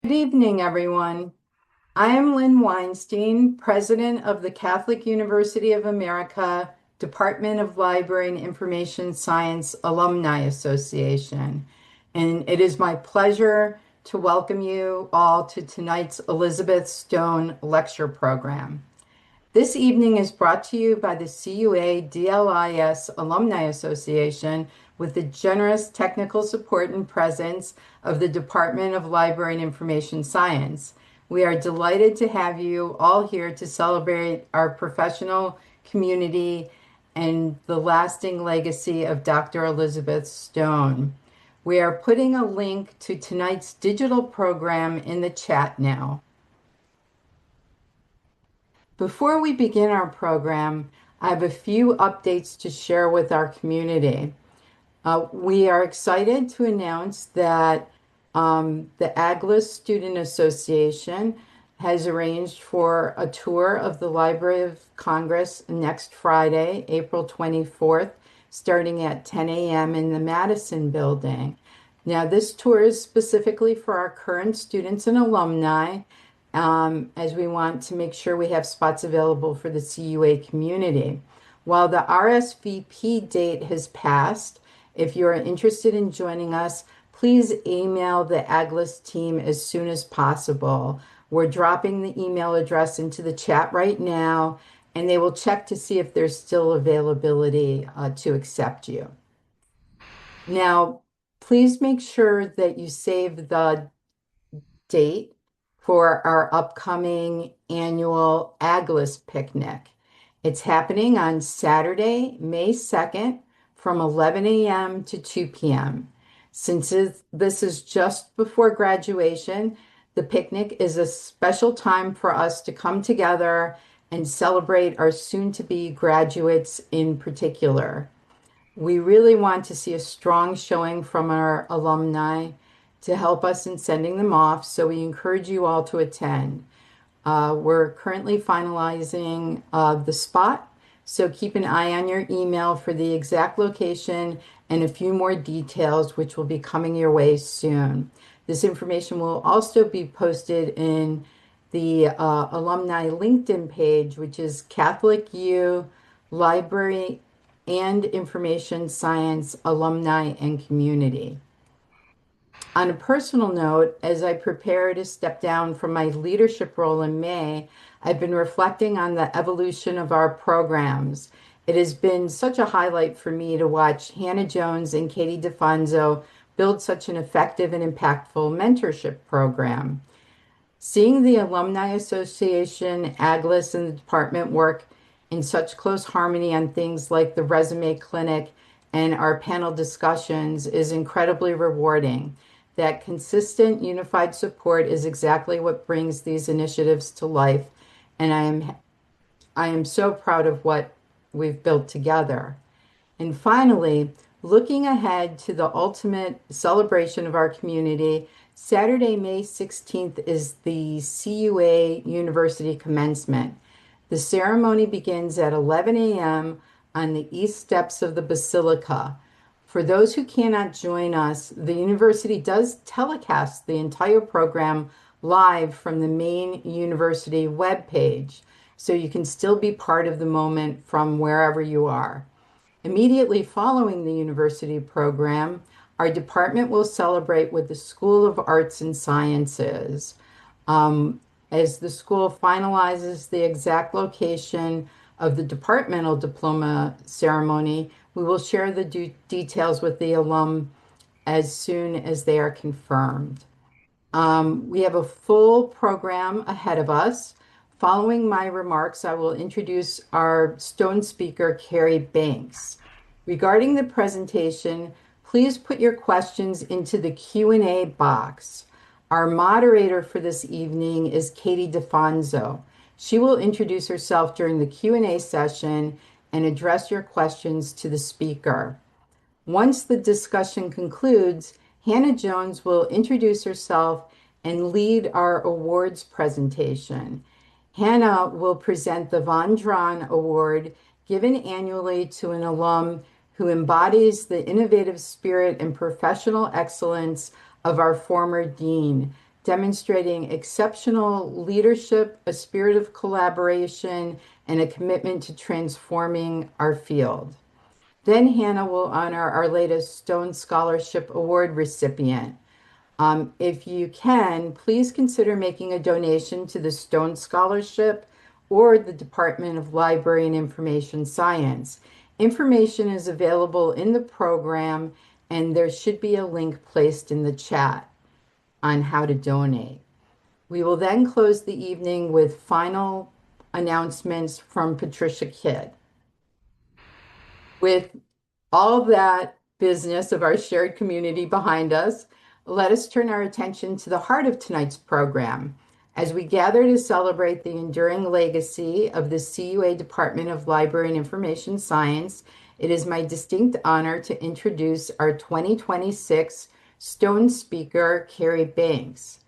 Good evening, everyone. I am Lynn Weinstein, President of the Catholic University of America Department of Library and Information Science Alumni Association. And it is my pleasure to welcome you all to tonight's Elizabeth Stone Lecture Program. This evening is brought to you by the CUA DLIS Alumni Association with the generous technical support and presence of the Department of Library and Information Science. We are delighted to have you all here to celebrate our professional community and the lasting legacy of Dr. Elizabeth Stone. We are putting a link to tonight's digital program in the chat now. Before we begin our program, I have a few updates to share with our community. We are excited to announce that the AGLIS Student Association has arranged for a tour of the Library of Congress next Friday, April 24th, starting at 10 a.m. in the Madison Building. Now, this tour is specifically for our current students and alumni, as we want to make sure we have spots available for the CUA community. While the RSVP date has passed, if you are interested in joining us, please email the AGLIS team as soon as possible. We're dropping the email address into the chat right now, and they will check to see if there's still availability to accept you. Now, please make sure that you save the date for our upcoming annual AGLIS picnic. It's happening on Saturday, May 2nd from 11 a.m. to 2 p.m. Since this is just before graduation, the picnic is a special time for us to come together and celebrate our soon-to-be graduates in particular. We really want to see a strong showing from our alumni to help us in sending them off, so we encourage you all to attend. We're currently finalizing the spot, so keep an eye on your email for the exact location and a few more details, which will be coming your way soon. This information will also be posted in the alumni LinkedIn page, which is Catholic U Library and Information Science Alumni and Community. On a personal note, as I prepare to step down from my leadership role in May, I've been reflecting on the evolution of our programs. It has been such a highlight for me to watch Hannah Jones and Katie DeFonso build such an effective and impactful mentorship program. Seeing the Alumni Association, AGLIS, and the department work in such close harmony on things like the resume clinic and our panel discussions is incredibly rewarding. That consistent, unified support is exactly what brings these initiatives to life, and I am so proud of what we've built together. And finally, looking ahead to the ultimate celebration of our community, Saturday, May 16th is the CUA University commencement. The ceremony begins at 11 a.m. on the east steps of the Basilica. For those who cannot join us, the university does telecast the entire program live from the main university webpage, so you can still be part of the moment from wherever you are. Immediately following the university program, our department will celebrate with the School of Arts and Sciences. As the school finalizes the exact location of the departmental diploma ceremony, we will share the details with the alum as soon as they are confirmed. We have a full program ahead of us. Following my remarks, I will introduce our Stone speaker, Carrie Banks. Regarding the presentation, please put your questions into the Q&A box. Our moderator for this evening is Katie DeFonso. She will introduce herself during the Q&A session and address your questions to the speaker. Once the discussion concludes, Hannah Jones will introduce herself and lead our awards presentation. Hannah will present the Von Drawn Award, given annually to an alum who embodies the innovative spirit and professional excellence of our former dean, demonstrating exceptional leadership, a spirit of collaboration, and a commitment to transforming our field. Then Hannah will honor our latest Stone Scholarship Award recipient. If you can, please consider making a donation to the Stone Scholarship or the Department of Library and Information Science. Information is available in the program, and there should be a link placed in the chat on how to donate. We will then close the evening with final announcements from Patricia Kidd. With all that business of our shared community behind us, let us turn our attention to the heart of tonight's program. As we gather to celebrate the enduring legacy of the CUA Department of Library and Information Science, it is my distinct honor to introduce our 2026 Stone Speaker, Carrie Banks.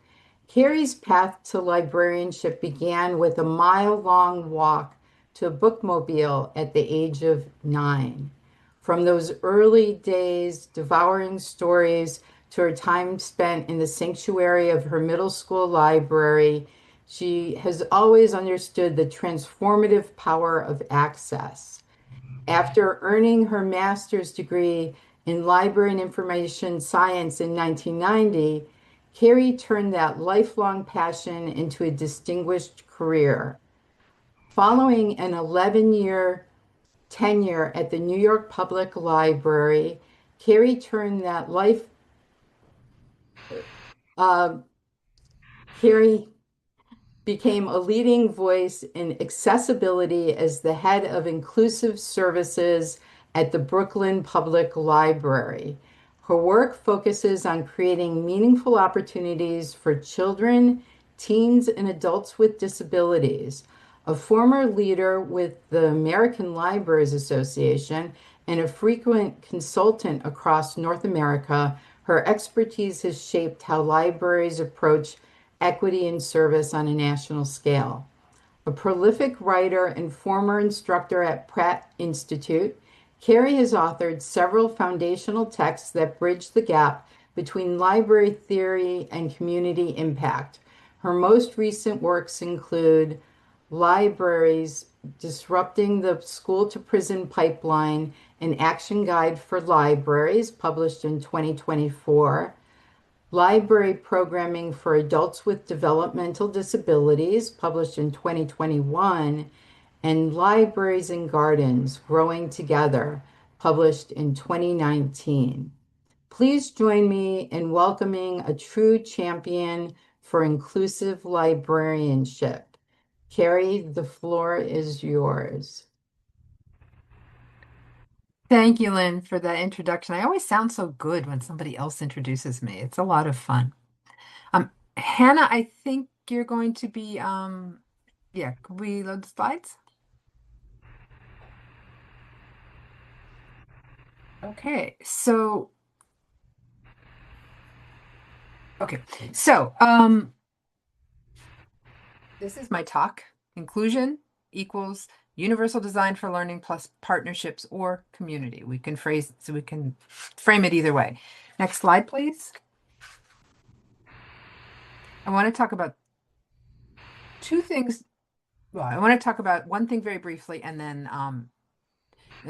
Carrie's path to librarianship began with a mile-long walk to a bookmobile at the age of 9. From those early days, devouring stories, to her time spent in the sanctuary of her middle school library, she has always understood the transformative power of access. After earning her master's degree in library and information science in 1990, Carrie turned that lifelong passion into a distinguished career. Following an 11-year tenure at the New York Public Library, Carrie turned that life. Uh, Carrie became a leading voice in accessibility as the head of inclusive services at the Brooklyn Public Library. Her work focuses on creating meaningful opportunities for children, teens, and adults with disabilities. A former leader with the American Libraries Association and a frequent consultant across North America, her expertise has shaped how libraries approach equity in service on a national scale. A prolific writer and former instructor at Pratt Institute, Carrie has authored several foundational texts that bridge the gap between library theory and community impact. Her most recent works include Libraries, Disrupting the School to Prison Pipeline, an action guide for libraries, published in 2024, Library Programming for Adults with Developmental Disabilities, published in 2021, and Libraries and Gardens, Growing Together, published in 2019. Please join me in welcoming a true champion for inclusive librarianship. Carrie, the floor is yours. Thank you, Lynn, for that introduction. I always sound so good when somebody else introduces me. It's a lot of fun. Hannah, I think you're going to be yeah, could we load the slides? Okay. Okay. So, this is my talk. Inclusion equals universal design for learning plus partnerships or community. We can frame it either way. Next slide, please. I want to talk about two things. Well, I want to talk about one thing very briefly, and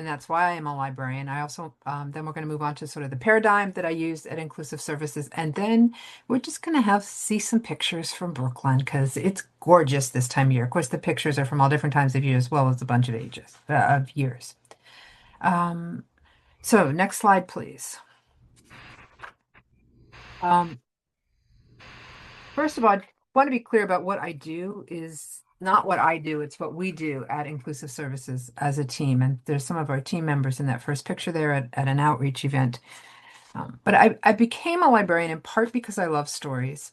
that's why I am a librarian. I also then we're going to move on to sort of the paradigm that I use at Inclusive Services, and then we're just going to have see some pictures from Brooklyn because it's gorgeous this time of year. Of course, the pictures are from all different times of year as well as a bunch of ages of years. Um, so next slide, please. Um, First of all, I want to be clear about what I do is not what I do, it's what we do at Inclusive Services as a team. And there's some of our team members in that first picture there at an outreach event. But I became a librarian in part because I love stories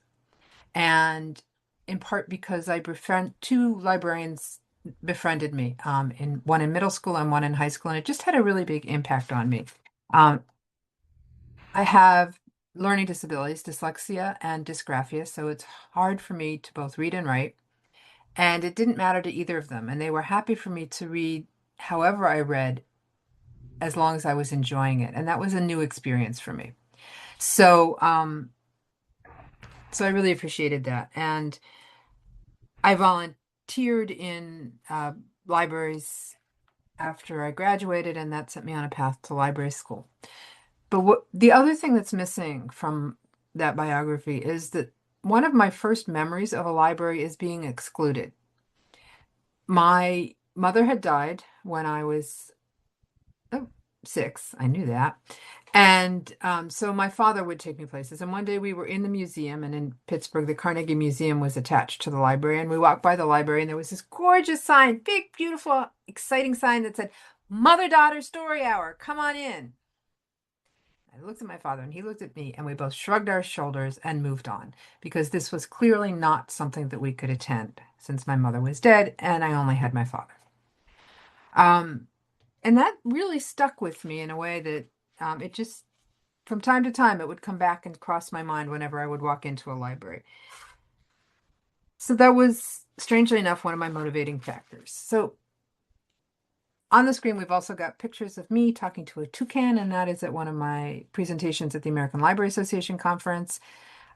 and in part because I befriend two librarians befriended me, in one in middle school and one in high school, and it just had a really big impact on me. Um, I have learning disabilities, dyslexia and dysgraphia, so it's hard for me to both read and write. And it didn't matter to either of them. And they were happy for me to read however I read, as long as I was enjoying it. And that was a new experience for me. So So I really appreciated that. And I volunteered in libraries after I graduated, and that set me on a path to library school. But what the other thing that's missing from that biography is that one of my first memories of a library is being excluded. My mother had died when I was oh, 6. I knew that. And so my father would take me places. And one day we were in the museum, and in Pittsburgh, the Carnegie Museum was attached to the library. And we walked by the library, and there was this gorgeous sign, big, beautiful, exciting sign that said, Mother-Daughter Story Hour, come on in. I looked at my father, and he looked at me, and we both shrugged our shoulders and moved on because this was clearly not something that we could attend since my mother was dead and I only had my father. Um, and that really stuck with me in a way that it just, from time to time, it would come back and cross my mind whenever I would walk into a library. So that was, strangely enough, one of my motivating factors. So on the screen, we've also got pictures of me talking to a toucan, and that is at one of my presentations at the American Library Association conference.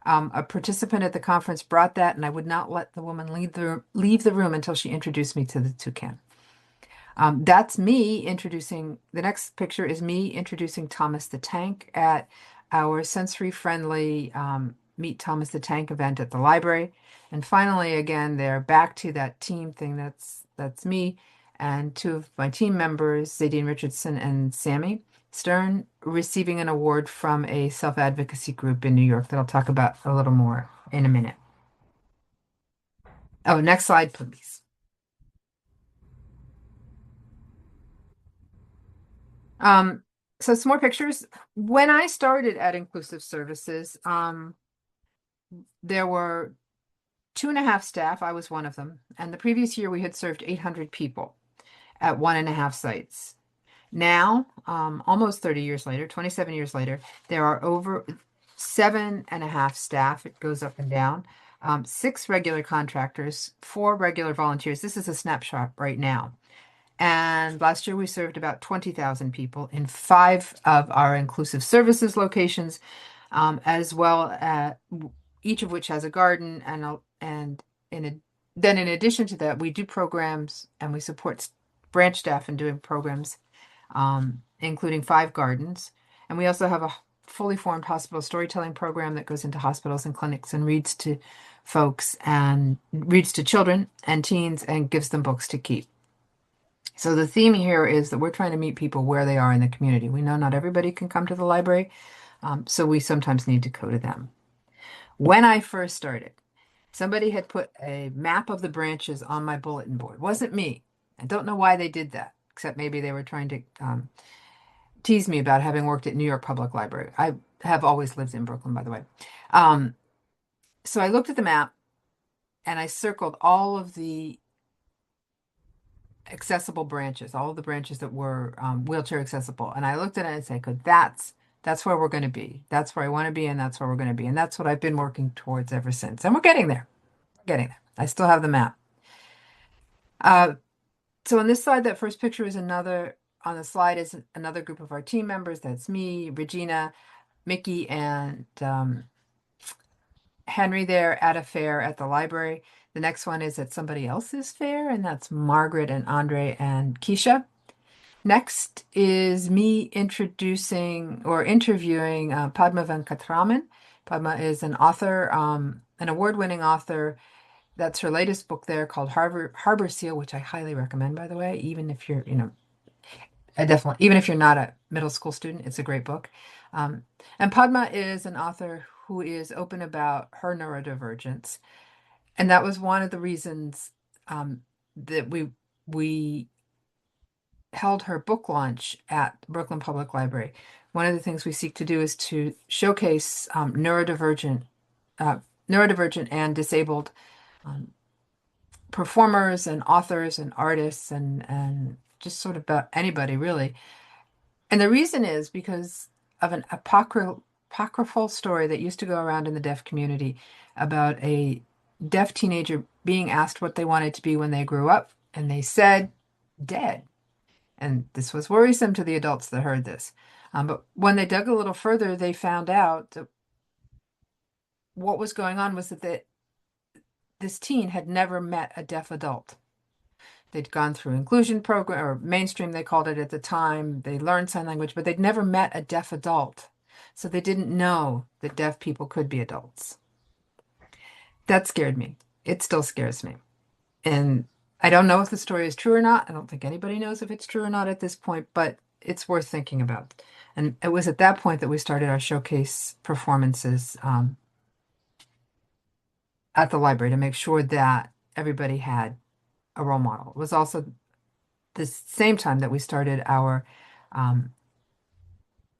A participant at the conference brought that, and I would not let the woman leave the room until she introduced me to the toucan. That's me introducing, the next picture is me introducing Thomas the Tank at our sensory-friendly Meet Thomas the Tank event at the library. And finally, again, they're back to that team thing. That's me and two of my team members, Zadine Richardson and Sammy Stern, receiving an award from a self-advocacy group in New York that I'll talk about a little more in a minute. Oh, next slide, please. Um, so some more pictures. When I started at Inclusive Services, there were 2.5 staff. I was one of them. And the previous year, we had served 800 people at 1.5 sites. Now, almost 30 years later, 27 years later, there are over 7.5 staff. It goes up and down. 6 regular contractors, 4 regular volunteers. This is a snapshot right now. And last year we served about 20,000 people in 5 of our inclusive services locations, as well as each of which has a garden and then in addition to that, we do programs and we support branch staff in doing programs, including 5 gardens. And we also have a fully formed hospital storytelling program that goes into hospitals and clinics and reads to folks and reads to children and teens and gives them books to keep. So the theme here is that we're trying to meet people where they are in the community. We know not everybody can come to the library, so we sometimes need to go to them. When I first started, somebody had put a map of the branches on my bulletin board. It wasn't me. I don't know why they did that, except maybe they were trying to tease me about having worked at New York Public Library. I have always lived in Brooklyn, by the way. Um, so I looked at the map and I circled all of the accessible branches, all of the branches that were wheelchair accessible. And I looked at it and said, "Good, that's where we're going to be. That's where I want to be, and that's where we're going to be." And that's what I've been working towards ever since. And we're getting there. We're getting there. I still have the map. Uh, so on this slide, that first picture is another, on the slide is another group of our team members. That's me, Regina, Mickey, and Henry there at a fair at the library. The next one is at somebody else's fair, and that's Margaret and Andre and Keisha. Next is me introducing or interviewing Padma Venkatraman. Padma is an author, an award-winning author. That's her latest book there called Harbor Seal, which I highly recommend, by the way, even if you're, I definitely, even if you're not a middle school student, it's a great book. And Padma is an author who is open about her neurodivergence. And that was one of the reasons that we held her book launch at Brooklyn Public Library. One of the things we seek to do is to showcase uh, neurodivergent and disabled um, performers and authors and artists and just sort of about anybody really. And the reason is because of an apocryphal story that used to go around in the deaf community about a deaf teenager being asked what they wanted to be when they grew up, and they said dead. And this was worrisome to the adults that heard this. But when they dug a little further, they found out that what was going on was that this teen had never met a deaf adult. They'd gone through inclusion program or mainstream, they called it at the time. They learned sign language, but they'd never met a deaf adult. So they didn't know that deaf people could be adults. That scared me. It still scares me. And I don't know if the story is true or not. I don't think anybody knows if it's true or not at this point, but it's worth thinking about. And it was at that point that we started our showcase performances at the library to make sure that everybody had a role model. It was also the same time that we started um,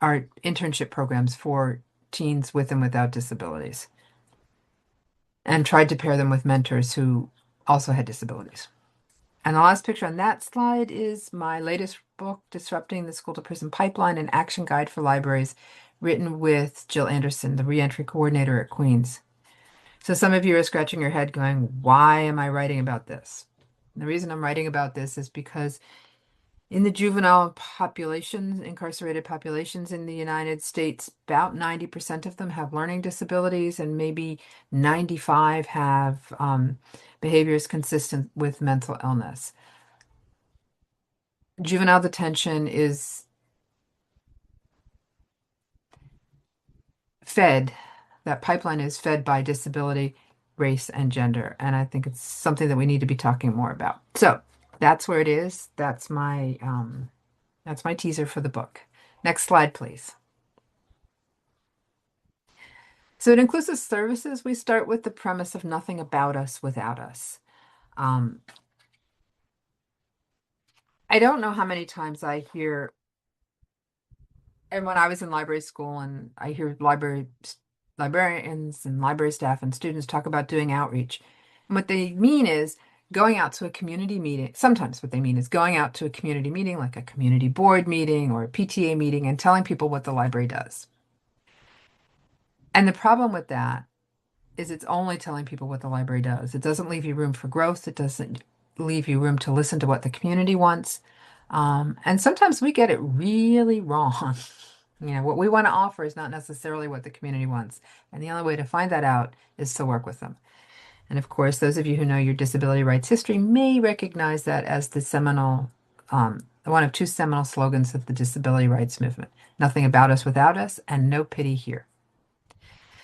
our internship programs for teens with and without disabilities and tried to pair them with mentors who also had disabilities. And the last picture on that slide is my latest book, Disrupting the School to Prison Pipeline, an action guide for libraries, written with Jill Anderson, the reentry coordinator at Queens. So some of you are scratching your head going, why am I writing about this? And the reason I'm writing about this is because in the juvenile populations, incarcerated populations in the United States, about 90% of them have learning disabilities, and maybe 95 have behaviors consistent with mental illness. Juvenile detention is fed, that pipeline is fed by disability, race, and gender. And I think it's something that we need to be talking more about. So that's where it is. That's my teaser for the book. Next slide, please. So at Inclusive Services, we start with the premise of nothing about us without us. Um, I don't know how many times I hear, and when I was in library school, and I hear librarians and library staff and students talk about doing outreach. And what they mean is going out to a community meeting. Sometimes what they mean is going out to a community meeting, like a community board meeting or a PTA meeting, and telling people what the library does. And the problem with that is it's only telling people what the library does. It doesn't leave you room for growth. It doesn't leave you room to listen to what the community wants. And sometimes we get it really wrong. What we want to offer is not necessarily what the community wants. And the only way to find that out is to work with them. And of course, those of you who know your disability rights history may recognize that as the one of two seminal slogans of the disability rights movement: nothing about us without us, and no pity here.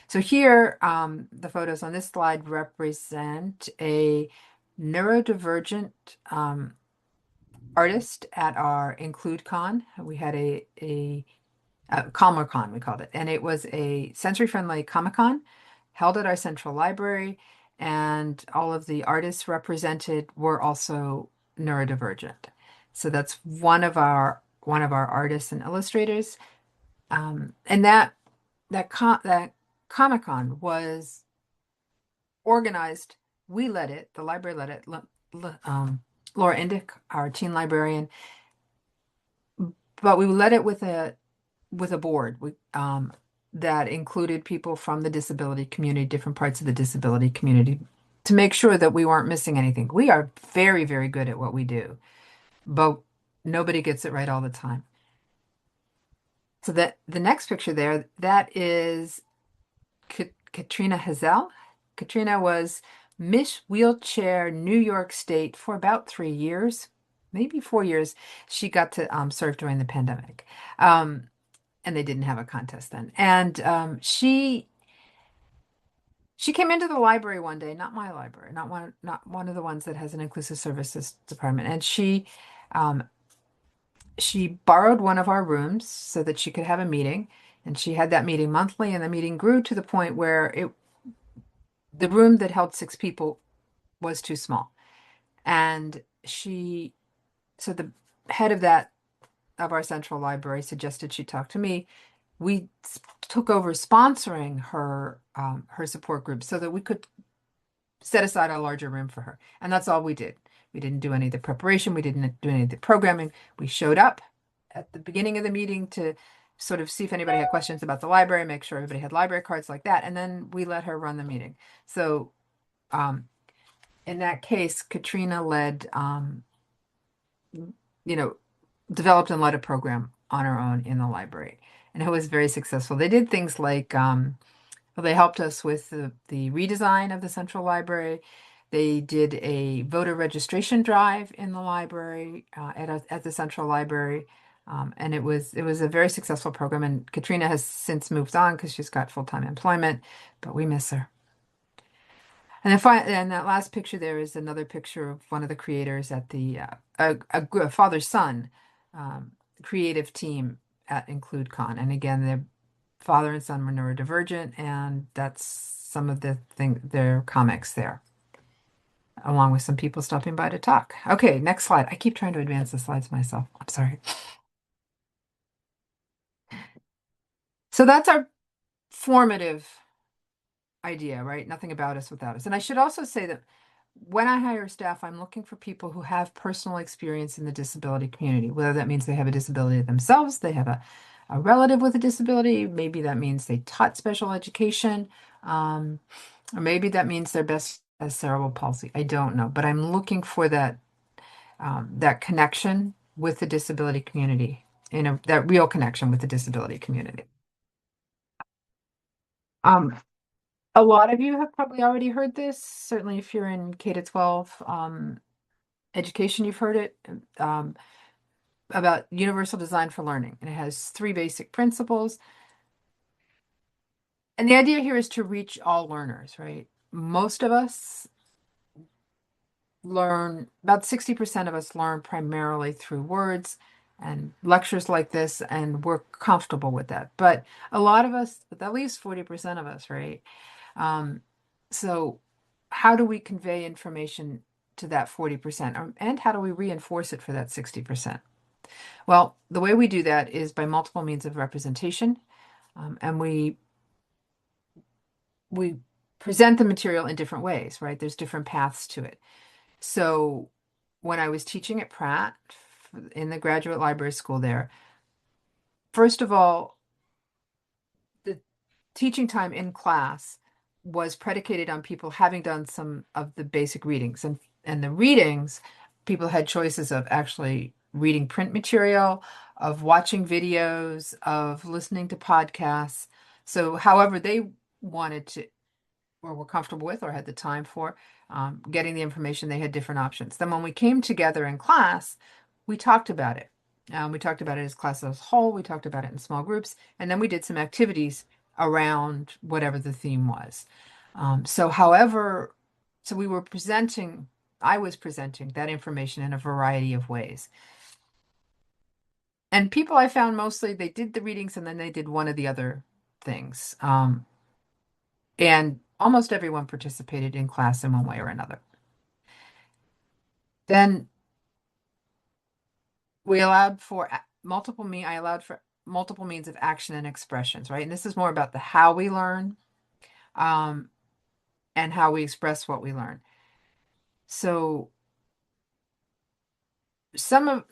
So here, the photos on this slide represent a neurodivergent artist at our Include Con. We had a Calmer Con, we called it, and it was a sensory-friendly Comic-Con held at our central library, and all of the artists represented were also neurodivergent. So that's one of our artists and illustrators, and that Comic-Con was organized. We led it. The library led it. Laura Indick, our teen librarian, but we led it with a board that included people from the disability community, different parts of the disability community, to make sure that we weren't missing anything. We are very, very good at what we do, but nobody gets it right all the time. So that the next picture there, that is Katrina Hazel. Katrina was Miss Wheelchair New York State for about 3 years, maybe 4 years. She got to serve during the pandemic. And they didn't have a contest then. And she came into the library one day, not my library, not one of the ones that has an inclusive services department. And she borrowed one of our rooms so that she could have a meeting. And she had that meeting monthly, and the meeting grew to the point where the room that held 6 people was too small. And so the head of our central library suggested she talk to me. We took over sponsoring her support group so that we could set aside a larger room for her. And that's all we did. We didn't do any of the preparation. We didn't do any of the programming. We showed up at the beginning of the meeting to sort of see if anybody had questions about the library, make sure everybody had library cards like that. And then we let her run the meeting. So in that case, Katrina you know, developed and led a program on her own in the library. And it was very successful. They did things like Well, they helped us with the redesign of the central library. They did a voter registration drive in the library at the central library, and it was a very successful program. And Katrina has since moved on because she's got full-time employment, but we miss her. And that last picture there is another picture of one of the creators at the a father-son um, creative team at IncludeCon. And again, the father and son were neurodivergent, and that's some of their comics there, along with some people stopping by to talk. Okay, next slide. I keep trying to advance the slides myself. I'm sorry. So that's our formative idea, right? Nothing about us without us. And I should also say that when I hire staff, I'm looking for people who have personal experience in the disability community, whether that means they have a disability themselves, they have a relative with a disability, maybe that means they taught special education, um, or maybe that means their best as cerebral palsy. I don't know, but I'm looking for that connection with the disability community, that real connection with the disability community. Um, a lot of you have probably already heard this. Certainly, if you're in K to 12 education, you've heard it about universal design for learning. And it has three basic principles. And the idea here is to reach all learners, right? Most of us about 60% of us learn primarily through words and lectures like this, and we're comfortable with that. But a lot of us, at least 40% of us, right? Um, so how do we convey information to that 40%? And how do we reinforce it for that 60%? Well, the way we do that is by multiple means of representation, and we present the material in different ways, right? There's different paths to it. So when I was teaching at Pratt in the graduate library school there, first of all, the teaching time in class was predicated on people having done some of the basic readings. And the readings, people had choices of actually reading print material, of watching videos, of listening to podcasts. So however they wanted to or were comfortable with or had the time for getting the information, they had different options. Then when we came together in class, we talked about it. We talked about it as class as a whole. We talked about it in small groups, and then we did some activities around whatever the theme was. So we were presenting, I was presenting that information in a variety of ways. And people I found mostly they did the readings and then they did one of the other things. And almost everyone participated in class in one way or another. Then we allowed for I allowed for multiple means of action and expressions, right? And this is more about the how we learn, um, and how we express what we learn. So some of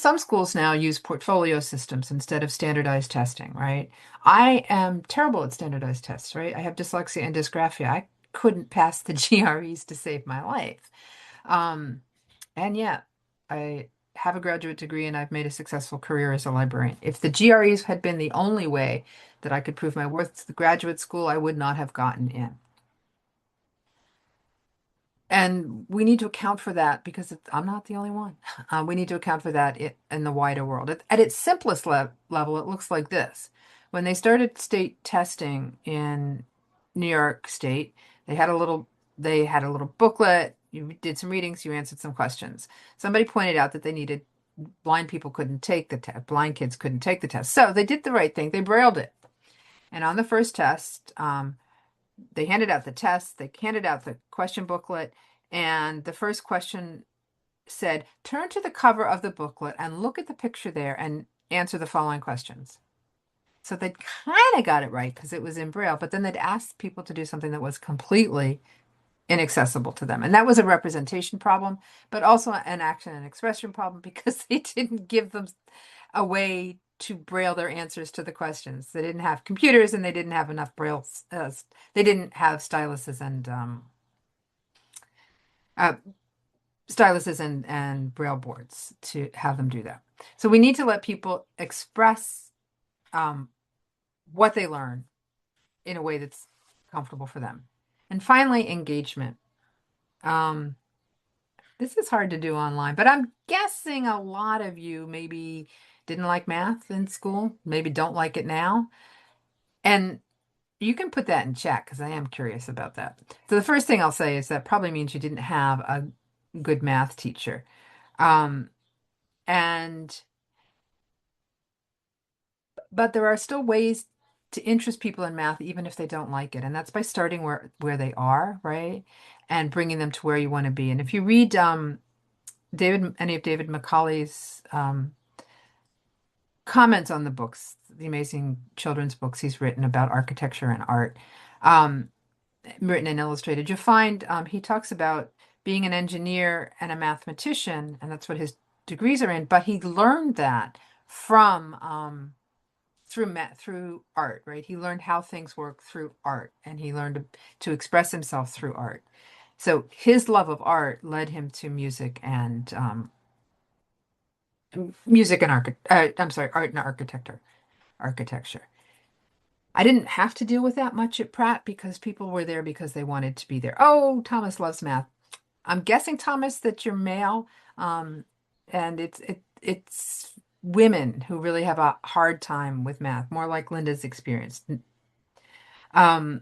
some schools now use portfolio systems instead of standardized testing, right? I am terrible at standardized tests, right? I have dyslexia and dysgraphia. I couldn't pass the GREs to save my life. Um, And yet, I have a graduate degree and I've made a successful career as a librarian. If the GREs had been the only way that I could prove my worth to the graduate school, I would not have gotten in. And we need to account for that because I'm not the only one. We need to account for that in the wider world. At its simplest level, it looks like this. When they started state testing in New York State, they had a little they had a little booklet. You did some readings, you answered some questions. Somebody pointed out that they needed blind people couldn't take the test, blind kids couldn't take the test. So they did the right thing. They brailled it. And on the first test, they handed out the test, they handed out the question booklet, and the first question said, turn to the cover of the booklet and look at the picture there and answer the following questions. So they kind of got it right because it was in Braille, but then they'd asked people to do something that was completely inaccessible to them. And that was a representation problem, but also an action and expression problem because they didn't give them a way to braille their answers to the questions. They didn't have computers and they didn't have enough braille. They didn't have uh, styluses and braille boards to have them do that. So we need to let people express um, what they learn in a way that's comfortable for them. And finally, engagement. Um, this is hard to do online, but I'm guessing a lot of you maybe didn't like math in school, maybe don't like it now. And you can put that in chat because I am curious about that. So the first thing I'll say is that probably means you didn't have a good math teacher. Um, and but there are still ways to interest people in math even if they don't like it, and that's by starting where they are, right? And bringing them to where you want to be. And if you read any of David Macaulay's comments on the books, the amazing children's books he's written about architecture and art, um, written and illustrated, you'll find he talks about being an engineer and a mathematician, and that's what his degrees are in. But he learned that from through art, right? He learned how things work through art, and he learned to express himself through art. So his love of art led him to music and I'm sorry, art and architecture. I didn't have to deal with that much at Pratt because people were there because they wanted to be there. Oh, Thomas loves math. I'm guessing, Thomas, that you're male, um, and it's women who really have a hard time with math, more like Linda's experience. Um,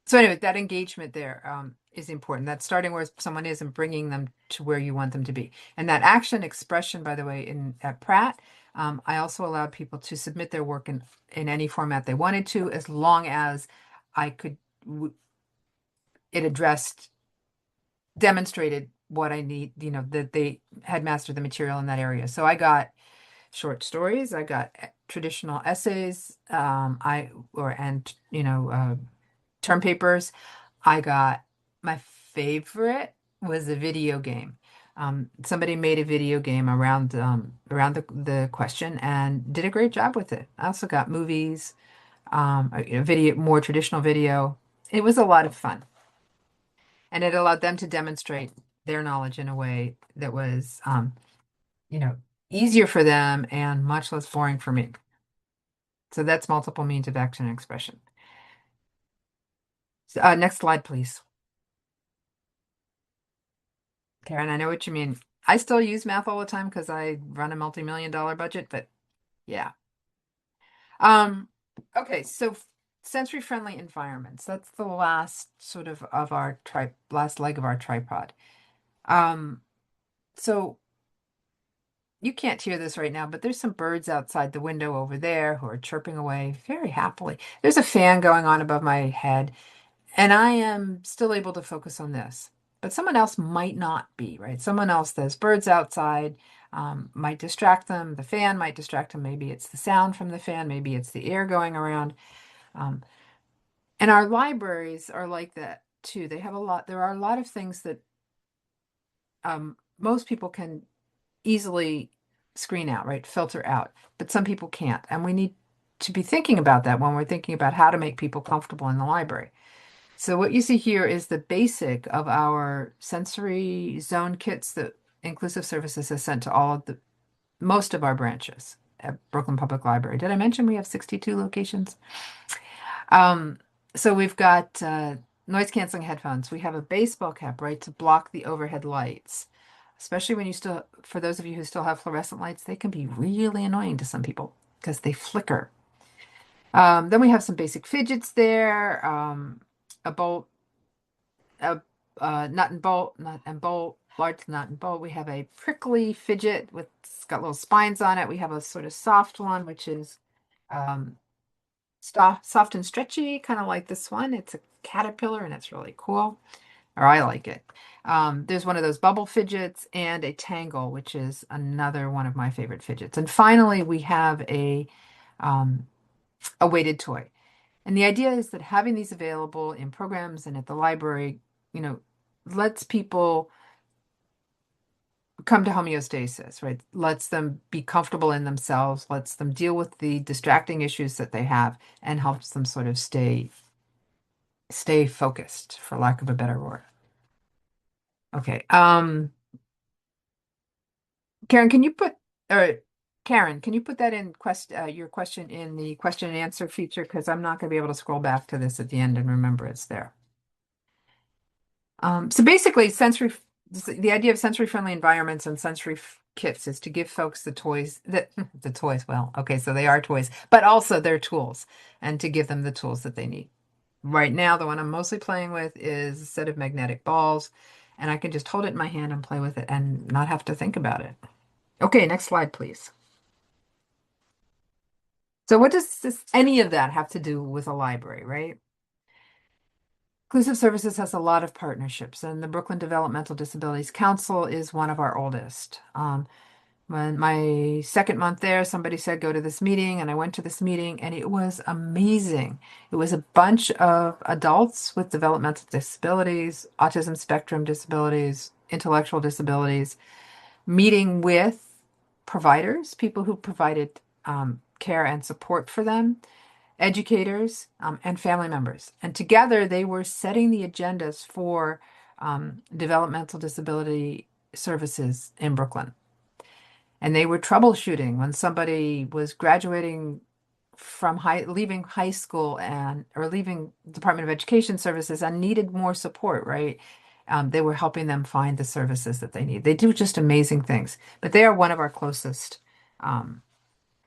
so anyway, that engagement there is important. That's starting where someone is and bringing them to where you want them to be. And that action expression, by the way, in at Pratt, I also allowed people to submit their work in any format they wanted to, as long as I could, it addressed, demonstrated what I need, that they had mastered the material in that area. So I got short stories, I got traditional essays, and term papers. I got my favorite was a video game. Somebody made a video game around the question and did a great job with it. I also got movies, video, more traditional video. It was a lot of fun, and it allowed them to demonstrate their knowledge in a way that was, you know, easier for them and much less boring for me. So that's multiple means of action and expression. Next slide, please. Karen, I know what you mean. I still use math all the time because I run a multi-million-dollar budget, but yeah. Um, okay, so sensory friendly environments. That's the last sort of our last leg of our tripod. Um, so you can't hear this right now, but there's some birds outside the window over there who are chirping away very happily. There's a fan going on above my head. And I am still able to focus on this, but someone else might not be, right? Someone else, there's birds outside, might distract them. The fan might distract them. Maybe it's the sound from the fan. Maybe it's the air going around. Um, and our libraries are like that too. There are a lot of things that most people can easily screen out, right? Filter out, but some people can't. And we need to be thinking about that when we're thinking about how to make people comfortable in the library. So what you see here is the basic of our sensory zone kits that Inclusive Services has sent to most of our branches at Brooklyn Public Library. Did I mention we have 62 locations? Um, so we've got noise canceling headphones. We have a baseball cap, right, to block the overhead lights. Especially when for those of you who still have fluorescent lights, they can be really annoying to some people because they flicker. Then we have some basic fidgets there, a bolt a nut and bolt, large nut and bolt. We have a prickly fidget with it's got little spines on it. We have a sort of soft one, which is um, soft and stretchy, kind of like this one. It's a caterpillar and it's really cool, or I like it. There's one of those bubble fidgets and a tangle, which is another one of my favorite fidgets. And finally, we have um, a weighted toy. And the idea is that having these available in programs and at the library, you know, lets people come to homeostasis, right? Lets them be comfortable in themselves, lets them deal with the distracting issues that they have, and helps them sort of stay focused, for lack of a better word. Okay. Karen, can you put or Karen, can you put that in your question in the question and answer feature? Because I'm not going to be able to scroll back to this at the end and remember it's there. So basically, the idea of sensory friendly environments and kits is to give folks the toys that the toys, well, okay, so they are toys, but also they're tools and to give them the tools that they need. Right now, the one I'm mostly playing with is a set of magnetic balls, and I can just hold it in my hand and play with it and not have to think about it. Okay, next slide, please. So what does any of that have to do with a library, right? Inclusive Services has a lot of partnerships, and the Brooklyn Developmental Disabilities Council is one of our oldest. When my second month there, somebody said, go to this meeting, and I went to this meeting, and it was amazing. It was a bunch of adults with developmental disabilities, autism spectrum disabilities, intellectual disabilities, meeting with providers, people who provided care and support for them, educators, and family members. And together they were setting the agendas for developmental disability services in Brooklyn. And they were troubleshooting when somebody was graduating from leaving high school and or leaving Department of Education services and needed more support, right? They were helping them find the services that they need. They do just amazing things, but they are one of our um,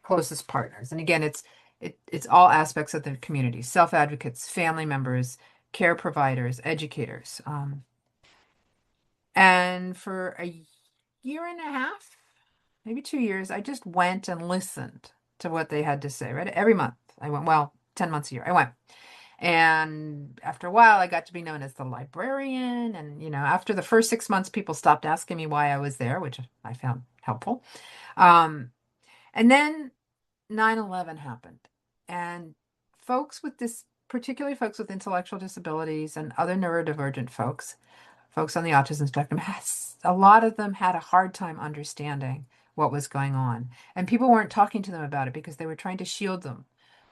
closest partners. And again, it's all aspects of the community: self-advocates, family members, care providers, educators. And for a year and a half, maybe 2 years, I just went and listened to what they had to say, right? Every month I went, well, 10 months a year, I went. And after a while, I got to be known as the librarian. And, after the first 6 months, people stopped asking me why I was there, which I found helpful. Um, and then 9/11 happened. And particularly folks with intellectual disabilities and other neurodivergent folks on the autism spectrum, a lot of them had a hard time understanding what was going on. And people weren't talking to them about it because they were trying to shield them.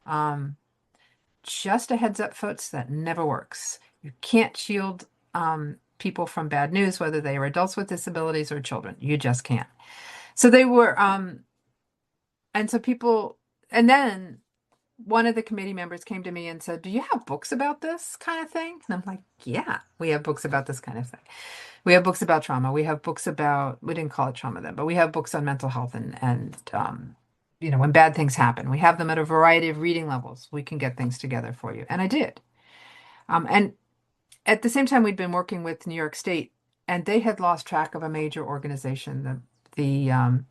Um, just a heads up, folks, that never works. You can't shield people from bad news, whether they are adults with disabilities or children. You just can't. So they were, and so people, and then one of the committee members came to me and said, do you have books about this kind of thing? And I'm like, yeah, we have books about this kind of thing. We have books about trauma. We have books about, we didn't call it trauma then, but we have books on mental health and when bad things happen. We have them at a variety of reading levels. We can get things together for you. And I did. And at the same time, we'd been working with New York State, and they had lost track of a major organization, the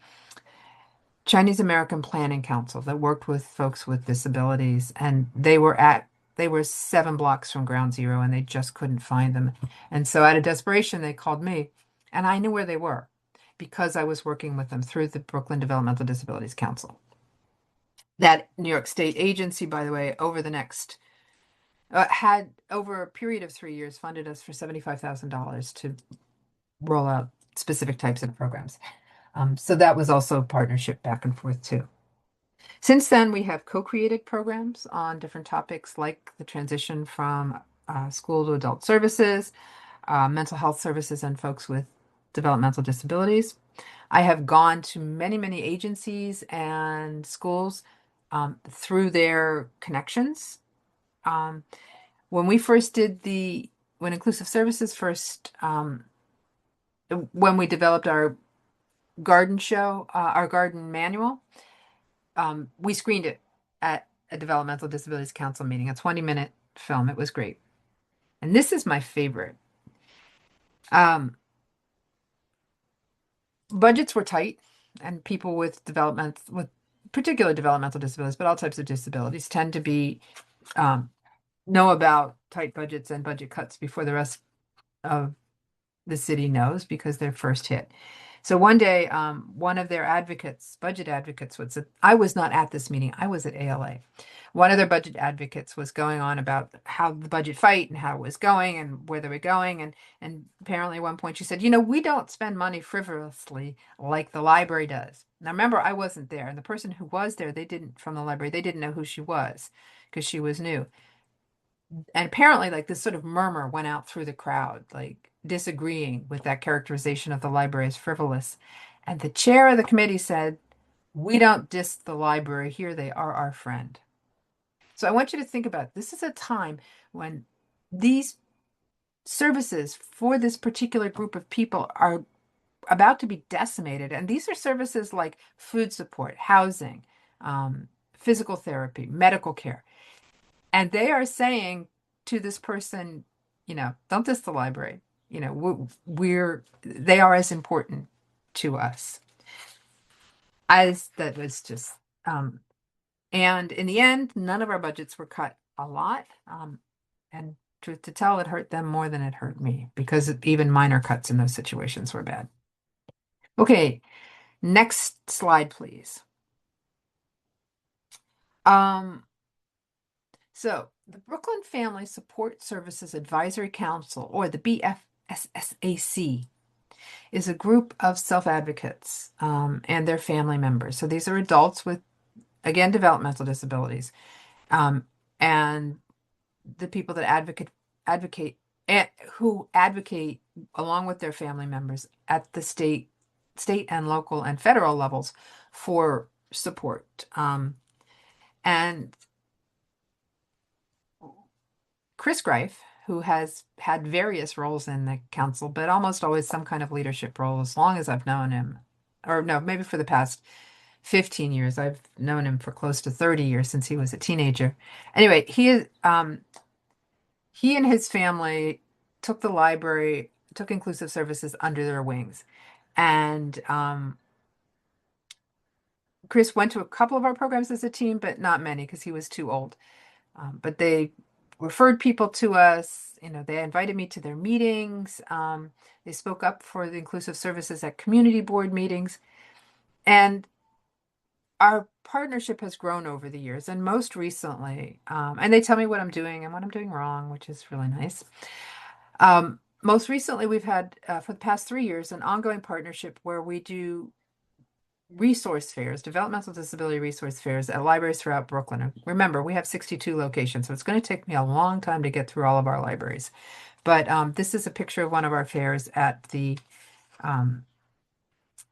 Chinese American Planning Council, that worked with folks with disabilities, and they were 7 blocks from Ground Zero, and they just couldn't find them. And so, out of desperation, they called me, and I knew where they were because I was working with them through the Brooklyn Developmental Disabilities Council. That New York State agency, by the way, had over a period of 3 years funded us for $75,000 to roll out specific types of programs. So that was also a partnership back and forth too. Since then, we have co-created programs on different topics like the transition from school to adult services, mental health services, and folks with developmental disabilities. I have gone to many, many agencies and schools through their connections. Um, when we first did when Inclusive Services first, when we developed our our garden manual, we screened it at a Developmental Disabilities Council meeting, a 20-minute film. It was great. And this is my favorite. Um, Budgets were tight, and people with particular developmental disabilities, but all types of disabilities tend to um, know about tight budgets and budget cuts before the rest of the city knows because they're first hit. So one day, one of their budget advocates, I was not at this meeting, I was at ALA. One of their budget advocates was going on about how the budget fight and how it was going and where they were going. And apparently at one point she said, we don't spend money frivolously like the library does. Now remember, I wasn't there. And the person who was there, from the library, they didn't know who she was because she was new. And apparently like this sort of murmur went out through the crowd, like disagreeing with that characterization of the library as frivolous. And the chair of the committee said, We don't diss the library here. They are our friend. So I want you to think about it. This is a time when these services for this particular group of people are about to be decimated. And these are services like food support, housing, physical therapy, medical care. And they are saying to this person, don't diss the library. They are as important to us as that was just, and in the end, none of our budgets were cut a lot. And truth to tell, it hurt them more than it hurt me because even minor cuts in those situations were bad. Okay, next slide, please. Um, so the Brooklyn Family Support Services Advisory Council, or the BFSSAC, is a group of self-advocates and their family members. So these are adults with, again, developmental disabilities, and the people that advocate and who advocate along with their family members at the state and local and federal levels for support. And Chris Greif, who has had various roles in the council, but almost always some kind of leadership role as long as I've known him, or no, maybe for the past 15 years. I've known him for close to 30 years since he was a teenager. Anyway, he and his family took the library, took inclusive services under their wings. And Chris went to a couple of our programs as a team, but not many because he was too old. But they referred people to us. They invited me to their meetings. They spoke up for the inclusive services at community board meetings. And our partnership has grown over the years. And most recently, and they tell me what I'm doing and what I'm doing wrong, which is really nice. Most recently, we've had, for the past 3 years, an ongoing partnership where we do resource fairs, developmental disability resource fairs at libraries throughout Brooklyn. Remember, we have 62 locations, so it's going to take me a long time to get through all of our libraries. But this is a picture of one of our fairs um,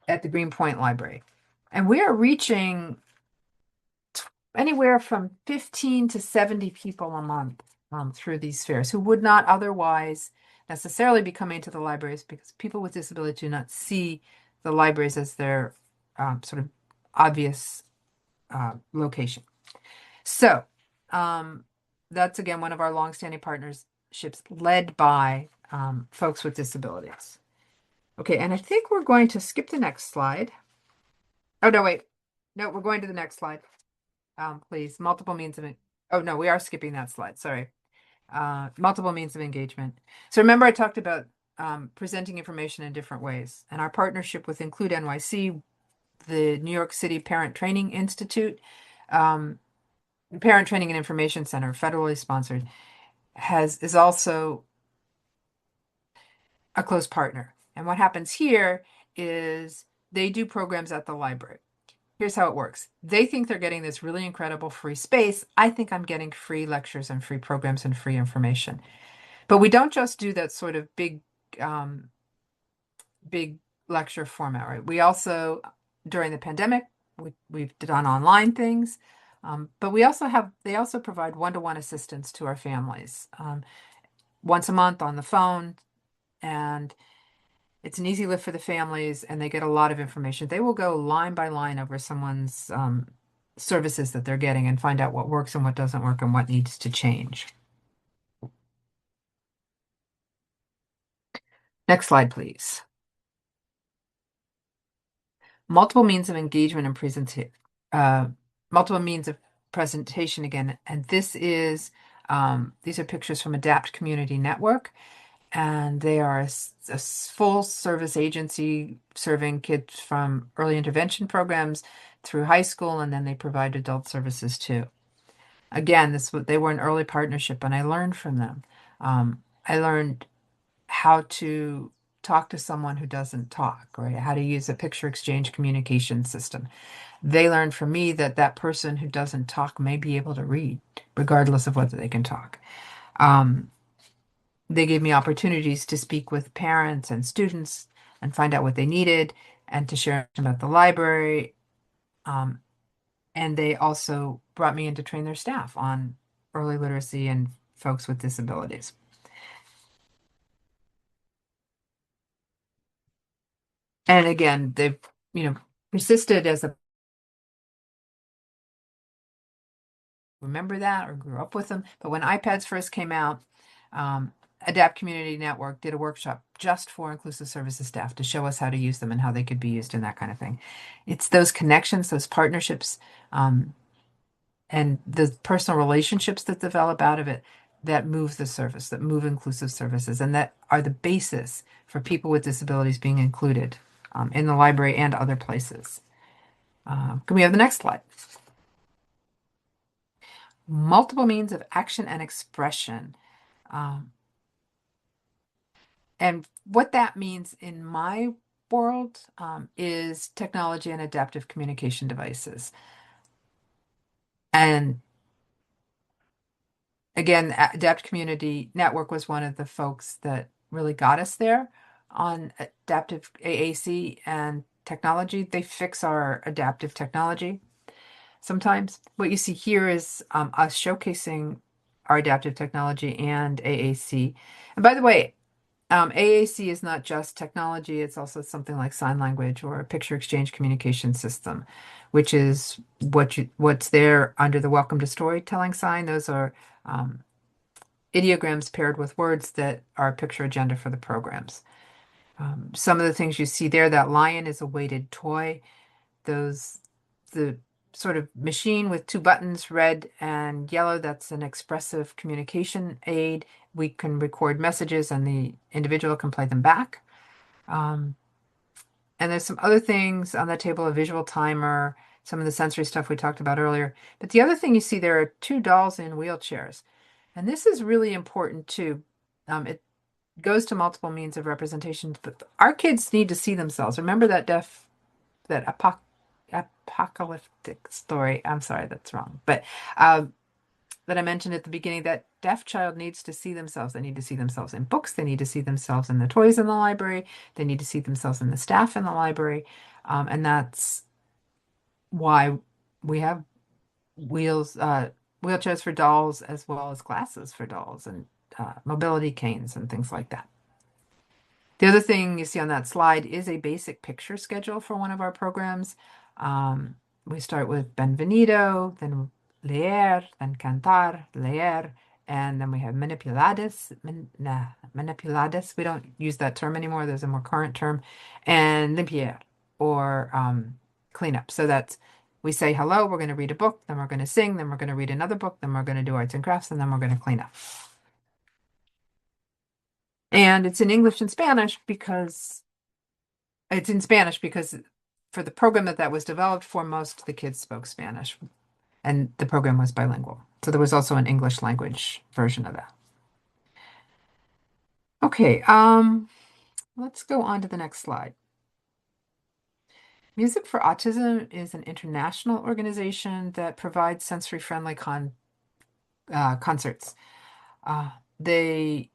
at the Greenpoint Library. And we are reaching anywhere from 15 to 70 people a month through these fairs who would not otherwise necessarily be coming to the libraries because people with disability do not see the libraries as their sort of obvious location. So that's again one of our longstanding partnerships led by folks with disabilities. Okay, and I think we're going to skip the next slide. Oh, no, wait. No, we're going to the next slide. Please, multiple means of, oh no, we are skipping that slide, sorry. Multiple means of engagement. So remember I talked about presenting information in different ways, and our partnership with Include NYC, the New York City Parent Training Institute, Parent Training and Information Center, federally sponsored, is also a close partner. And what happens here is they do programs at the library. Here's how it works. They think they're getting this really incredible free space. I think I'm getting free lectures and free programs and free information. But we don't just do that sort of um, big lecture format, right? We also, during the pandemic, we've done online things, but they also provide one-to-one assistance to our families once a month on the phone, and it's an easy lift for the families, and they get a lot of information. They will go line by line over someone's services that they're getting and find out what works and what doesn't work and what needs to change. Next slide, please. Multiple means of engagement and uh, multiple means of presentation again. And these are pictures from Adapt Community Network, and they are a full service agency serving kids from early intervention programs through high school, and then they provide adult services too. Again, they were an early partnership, and I learned from them. I learned how to talk to someone who doesn't talk, right? How to use a picture exchange communication system. They learned from me that that person who doesn't talk may be able to read, regardless of whether they can talk. Um, they gave me opportunities to speak with parents and students and find out what they needed and to share about the library. Um, and they also brought me in to train their staff on early literacy and folks with disabilities. And again, they've, persisted as a remember that or grew up with them. But when iPads first came out, um, Adapt Community Network did a workshop just for inclusive services staff to show us how to use them and how they could be used and that kind of thing. It's those connections, those partnerships, um, and the personal relationships that develop out of it that move the service, that move inclusive services, and that are the basis for people with disabilities being included in the library and other places. Can we have the next slide? Multiple means of action and expression. Um, and what that means in my world is technology and adaptive communication devices. And again, Adapt Community Network was one of the folks that really got us there on adaptive AAC and technology. They fix our adaptive technology sometimes. What you see here is us showcasing our adaptive technology and AAC. And by the way, AAC is not just technology, it's also something like sign language or a picture exchange communication system, which is what's there under the Welcome to Storytelling sign. Those are um, ideograms paired with words that are a picture agenda for the programs. Some of the things you see there, that lion is a weighted toy. Those, the sort of machine with two buttons, red and yellow, that's an expressive communication aid. We can record messages and the individual can play them back. Um, and there's some other things on the table, a visual timer, some of the sensory stuff we talked about earlier. But the other thing you see there are two dolls in wheelchairs. And this is really important too. It goes to multiple means of representation, but our kids need to see themselves. Remember that apocalyptic story. I'm sorry, that's wrong. But that I mentioned at the beginning, that deaf child needs to see themselves. They need to see themselves in books. They need to see themselves in the toys in the library. They need to see themselves in the staff in the library. And that's why we have wheels, wheelchairs for dolls, as well as glasses for dolls and mobility canes and things like that. The other thing you see on that slide is a basic picture schedule for one of our programs. Um, we start with Benvenido, then leer, then cantar, leer, and then we have manipulades. Manipulades. We don't use that term anymore. There's a more current term, and limpier, or clean up. So that's we say hello. We're going to read a book, then we're going to sing, then we're going to read another book, then we're going to do arts and crafts, and then we're going to clean up. And it's in English and Spanish because it's in Spanish because for the program that was developed for, most of the kids spoke Spanish, and the program was bilingual. So there was also an English language version of that. Okay, let's go on to the next slide. Music for Autism is an international organization that provides sensory-friendly concerts. Uh, they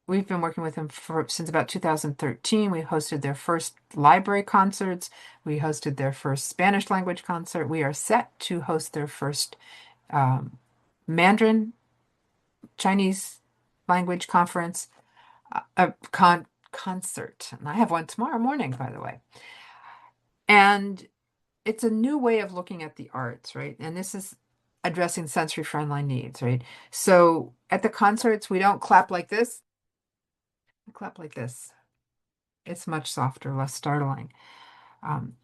We've been working with them since about 2013. We hosted their first library concerts. We hosted their first Spanish language concert. We are set to host their first um, Mandarin Chinese language conference, concert. And I have one tomorrow morning, by the way. And it's a new way of looking at the arts, right? And this is addressing sensory friendly needs, right? So at the concerts, we don't clap like this. We clap like this. It's much softer, less startling. Um,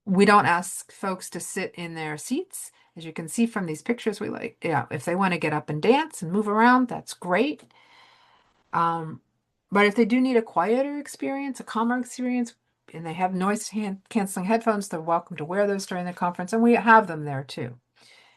we don't ask folks to sit in their seats. As you can see from these pictures, we like, yeah, if they want to get up and dance and move around, that's great. Um, but if they do need a quieter experience, a calmer experience, and they have noise canceling headphones, they're welcome to wear those during the conference, and we have them there too,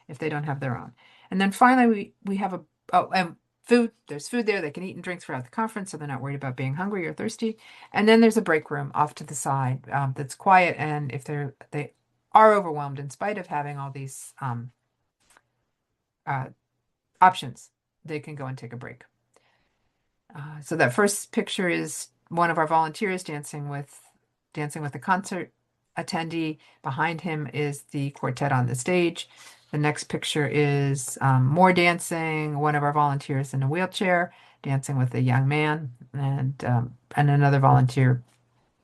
if they don't have their own. And then finally, we have and food. There's food there. They can eat and drink throughout the conference, so they're not worried about being hungry or thirsty. And then there's a break room off to the side that's quiet. And if they are overwhelmed, in spite of having all these uh, options, they can go and take a break. So that first picture is one of our volunteers dancing with the concert attendee. Behind him is the quartet on the stage. The next picture is more dancing. One of our volunteers in a wheelchair dancing with a young man, and another volunteer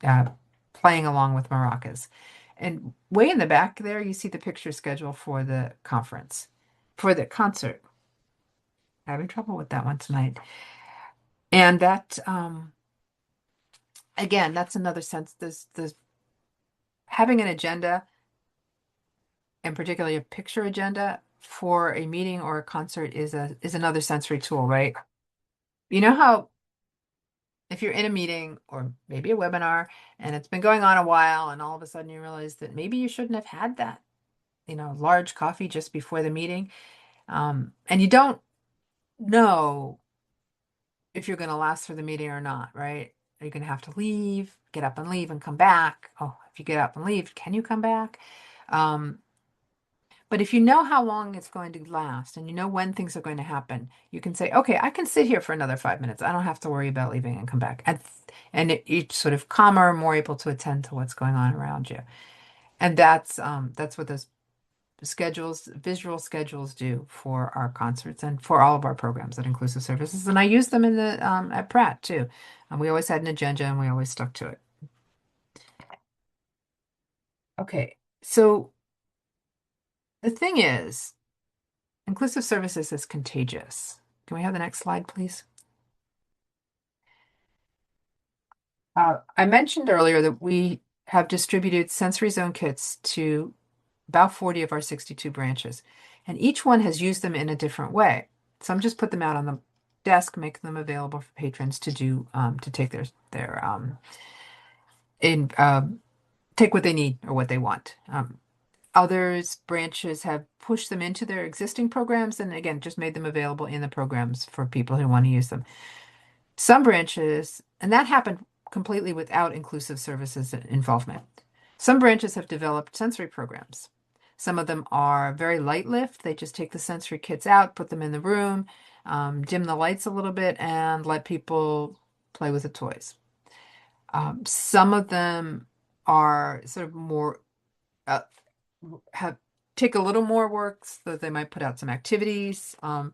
uh, playing along with maracas. And way in the back there, you see the picture schedule for the conference, for the concert. Having trouble with that one tonight. And that, again, that's another sense. There's having an agenda, and particularly a picture agenda for a meeting or a concert is another sensory tool, right? You know how if you're in a meeting or maybe a webinar and it's been going on a while, and all of a sudden you realize that maybe you shouldn't have had that, large coffee just before the meeting, and you don't know if you're going to last for the meeting or not, right? Are you going to have to leave, get up and leave and come back? Oh, if you get up and leave, can you come back? Um, but if you know how long it's going to last and you know when things are going to happen, you can say, okay, I can sit here for another 5 minutes. I don't have to worry about leaving and come back. You're sort of calmer, more able to attend to what's going on around you. And that's what those visual schedules do for our concerts and for all of our programs at Inclusive Services. And I use them in the at Pratt too. We always had an agenda and we always stuck to it. Okay, so the thing is, Inclusive Services is contagious. Can we have the next slide, please? I mentioned earlier that we have distributed sensory zone kits to about 40 of our 62 branches, and each one has used them in a different way. Some just put them out on the desk, make them available for patrons to do to take their in take what they need or what they want. Others branches have pushed them into their existing programs and again just made them available in the programs for people who want to use them. Some branches, and that happened completely without inclusive services involvement. Some branches have developed sensory programs. Some of them are very light lift. They just take the sensory kits out, put them in the room, dim the lights a little bit, and let people play with the toys. Some of them are sort of more uh, have take a little more work, so they might put out some activities. One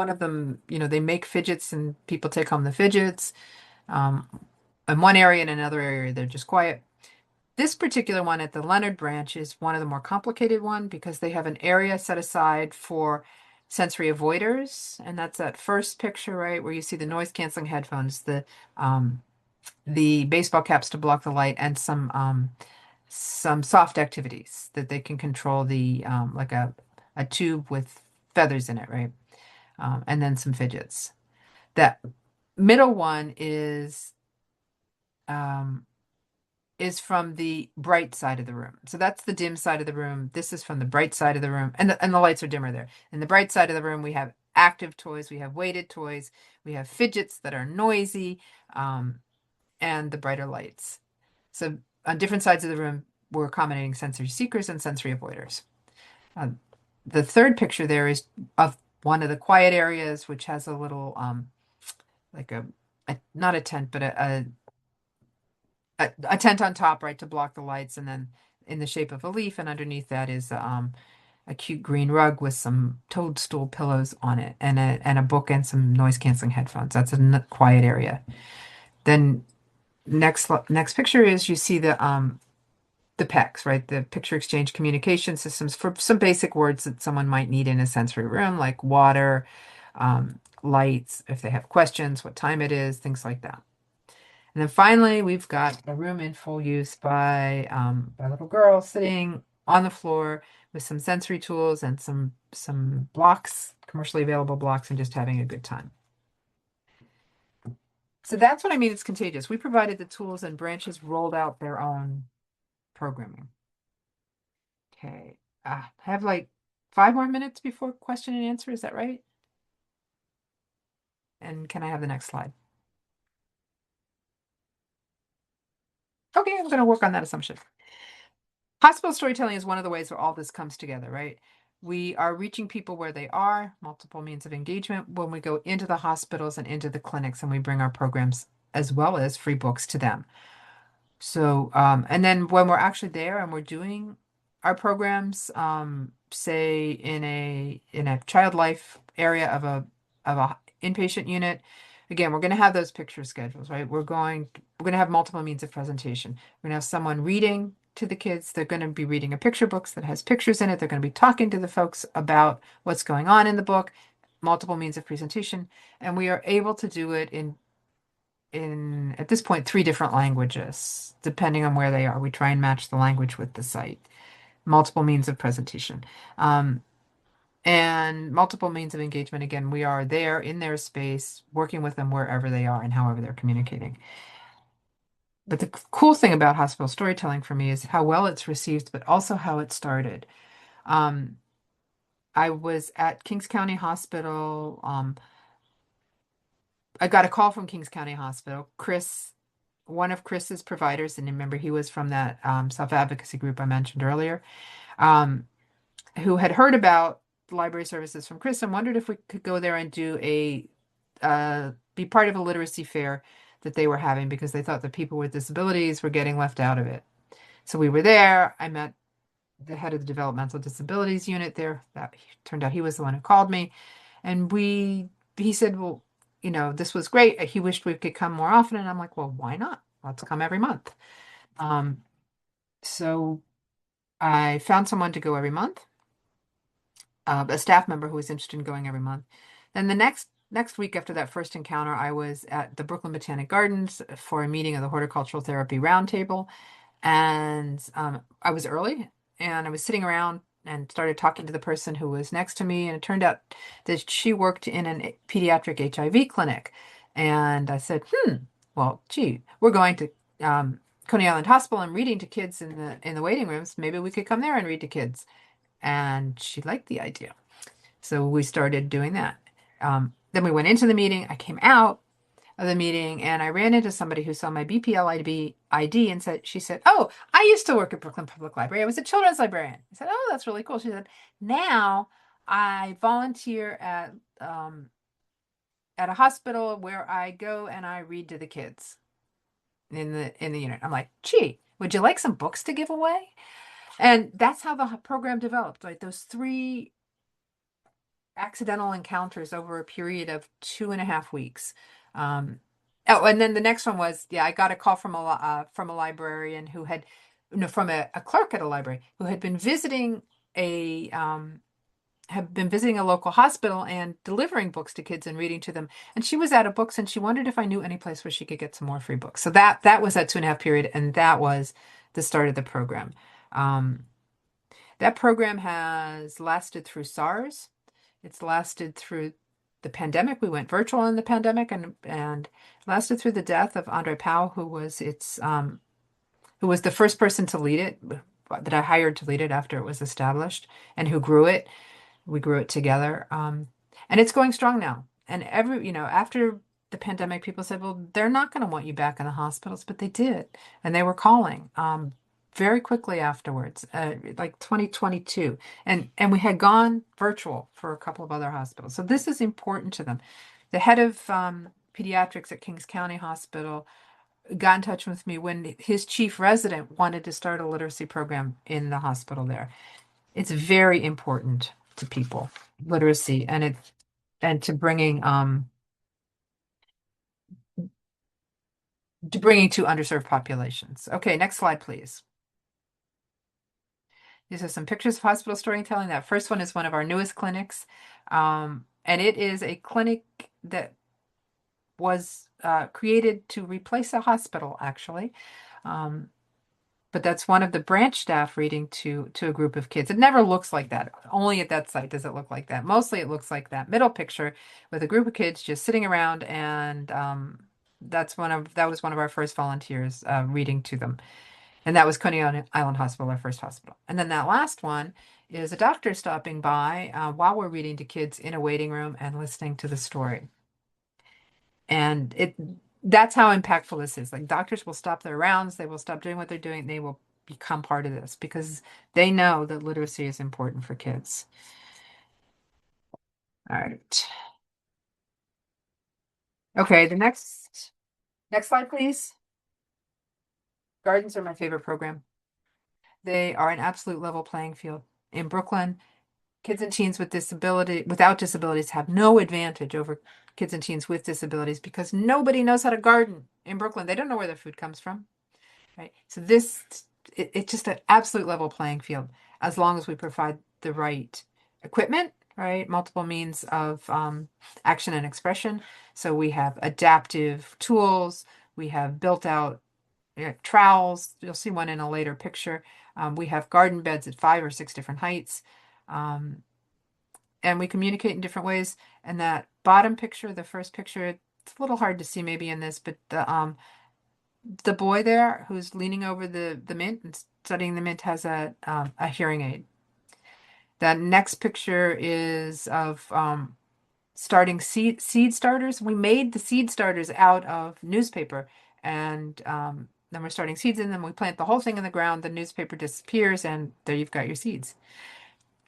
of them, they make fidgets and people take home the fidgets. Um, in one area, in another area, they're just quiet. This particular one at the Leonard branch is one of the more complicated one because they have an area set aside for sensory avoiders, and that's that first picture, right, where you see the noise canceling headphones, the baseball caps to block the light, and some soft activities that they can control like a tube with feathers in it, right, and then some fidgets. That middle one um, is from the bright side of the room. So that's the dim side of the room. This is from the bright side of the room. And the lights are dimmer there. In the bright side of the room, we have active toys, we have weighted toys, we have fidgets that are noisy, um, and the brighter lights. So on different sides of the room, we're accommodating sensory seekers and sensory avoiders. Uh, the third picture there is of one of the quiet areas, which has a little like not a tent, but a tent on top, right, to block the lights, and then in the shape of a leaf, and underneath that is a cute green rug with some toadstool pillows on it, and a book and some noise canceling headphones. That's a quiet area. Then next picture is you see the PECs, right, the picture exchange communication systems for some basic words that someone might need in a sensory room, like water, lights, if they have questions, what time it is, things like that. And then finally, we've got a room in full use by a little girl sitting on the floor with some sensory tools and some blocks, commercially available blocks, and just having a good time. So that's what I mean. It's contagious. We provided the tools and branches rolled out their own programming. Okay. I have like 5 more minutes before question and answer. Is that right? And can I have the next slide? Okay, I'm going to work on that assumption. Hospital storytelling is one of the ways where all this comes together, right? We are reaching people where they are, multiple means of engagement when we go into the hospitals and into the clinics and we bring our programs as well as free books to them. So, and then when we're actually there and we're doing our programs, say in a child life area of a inpatient unit, again, we're going to have those picture schedules, right? We're going to have multiple means of presentation. We're going to have someone reading to the kids. They're going to be reading a picture book that has pictures in it. They're going to be talking to the folks about what's going on in the book, multiple means of presentation, and we are able to do it in at this point three different languages depending on where they are. We try and match the language with the site. Multiple means of presentation, and multiple means of engagement. Again, we are there in their space working with them wherever they are and however they're communicating. But the cool thing about hospital storytelling for me is how well it's received, but also how it started. um, I was at Kings County Hospital. I got a call from Kings County Hospital. Chris, one of Chris's providers, and remember he was from that self-advocacy group I mentioned earlier, um, who had heard about library services from Chris and wondered if we could go there and do be part of a literacy fair that they were having because they thought that people with disabilities were getting left out of it. So we were there. I met the head of the developmental disabilities unit there. That turned out he was the one who called me, and he said, well, this was great. He wished we could come more often, and I'm like, well, why not? Let's come every month. Um, so I found someone to go every month, a staff member who was interested in going every month. Then the next week after that first encounter, I was at the Brooklyn Botanic Gardens for a meeting of the Horticultural Therapy Roundtable, and I was early, and I was sitting around and started talking to the person who was next to me, and it turned out that she worked in a pediatric HIV clinic, and I said, well, gee, we're going to Coney Island Hospital and reading to kids in the waiting rooms. Maybe we could come there and read to kids. And she liked the idea. So we started doing that. Then we went into the meeting. I came out of the meeting and I ran into somebody who saw my BPL ID and she said, oh, I used to work at Brooklyn Public Library. I was a children's librarian. I said, oh, that's really cool. She said, now I volunteer at a hospital where I go and I read to the kids in the unit. I'm like, gee, would you like some books to give away? And that's how the program developed. Like those three accidental encounters over a period of 2.5 weeks. Um, oh, and then the next one was, yeah, I got a call from a librarian who had, no, from a clerk at a library who had been visiting a local hospital and delivering books to kids and reading to them. And she was out of books and she wondered if I knew any place where she could get some more free books. So that was that 2.5 period, and that was the start of the program. Um, that program has lasted through SARS. It's lasted through the pandemic. We went virtual in the pandemic, and lasted through the death of Andre Powell, who was the first person to lead it, that I hired to lead it after it was established, and who grew it. We grew it together. And it's going strong now. And after the pandemic, people said, well, they're not going to want you back in the hospitals, but they did. And they were calling very quickly afterwards, like 2022. And we had gone virtual for a couple of other hospitals. So this is important to them. The head of pediatrics at Kings County Hospital got in touch with me when his chief resident wanted to start a literacy program in the hospital there. It's very important to people, literacy, and to bringing to underserved populations. Okay, next slide, please. These are some pictures of hospital storytelling. That first one is one of our newest clinics, and it is a clinic that was created to replace a hospital, actually. Um, but that's one of the branch staff reading to a group of kids. It never looks like that. Only at that site does it look like that. Mostly it looks like that middle picture with a group of kids just sitting around, and that was one of our first volunteers reading to them. And that was Coney Island Hospital, our first hospital. And then that last one is a doctor stopping by while we're reading to kids in a waiting room and listening to the story. And that's how impactful this is. Like doctors will stop their rounds, they will stop doing what they're doing, they will become part of this because they know that literacy is important for kids. All right. Okay, the next slide, please. Gardens are my favorite program. They are an absolute level playing field. In Brooklyn, kids and teens without disabilities have no advantage over kids and teens with disabilities because nobody knows how to garden in Brooklyn. They don't know where their food comes from, right? So it's just an absolute level playing field as long as we provide the right equipment, right? Multiple means of action and expression. So we have adaptive tools. We have built out trowels. You'll see one in a later picture. We have garden beds at 5 or 6 different heights. Um, and we communicate in different ways. And that bottom picture, the first picture, it's a little hard to see maybe in this, but the boy there who's leaning over the mint and studying the mint has a hearing aid. That next picture is of starting seed starters. We made the seed starters out of newspaper, and then we're starting seeds in them. We plant the whole thing in the ground. The newspaper disappears, and there you've got your seeds.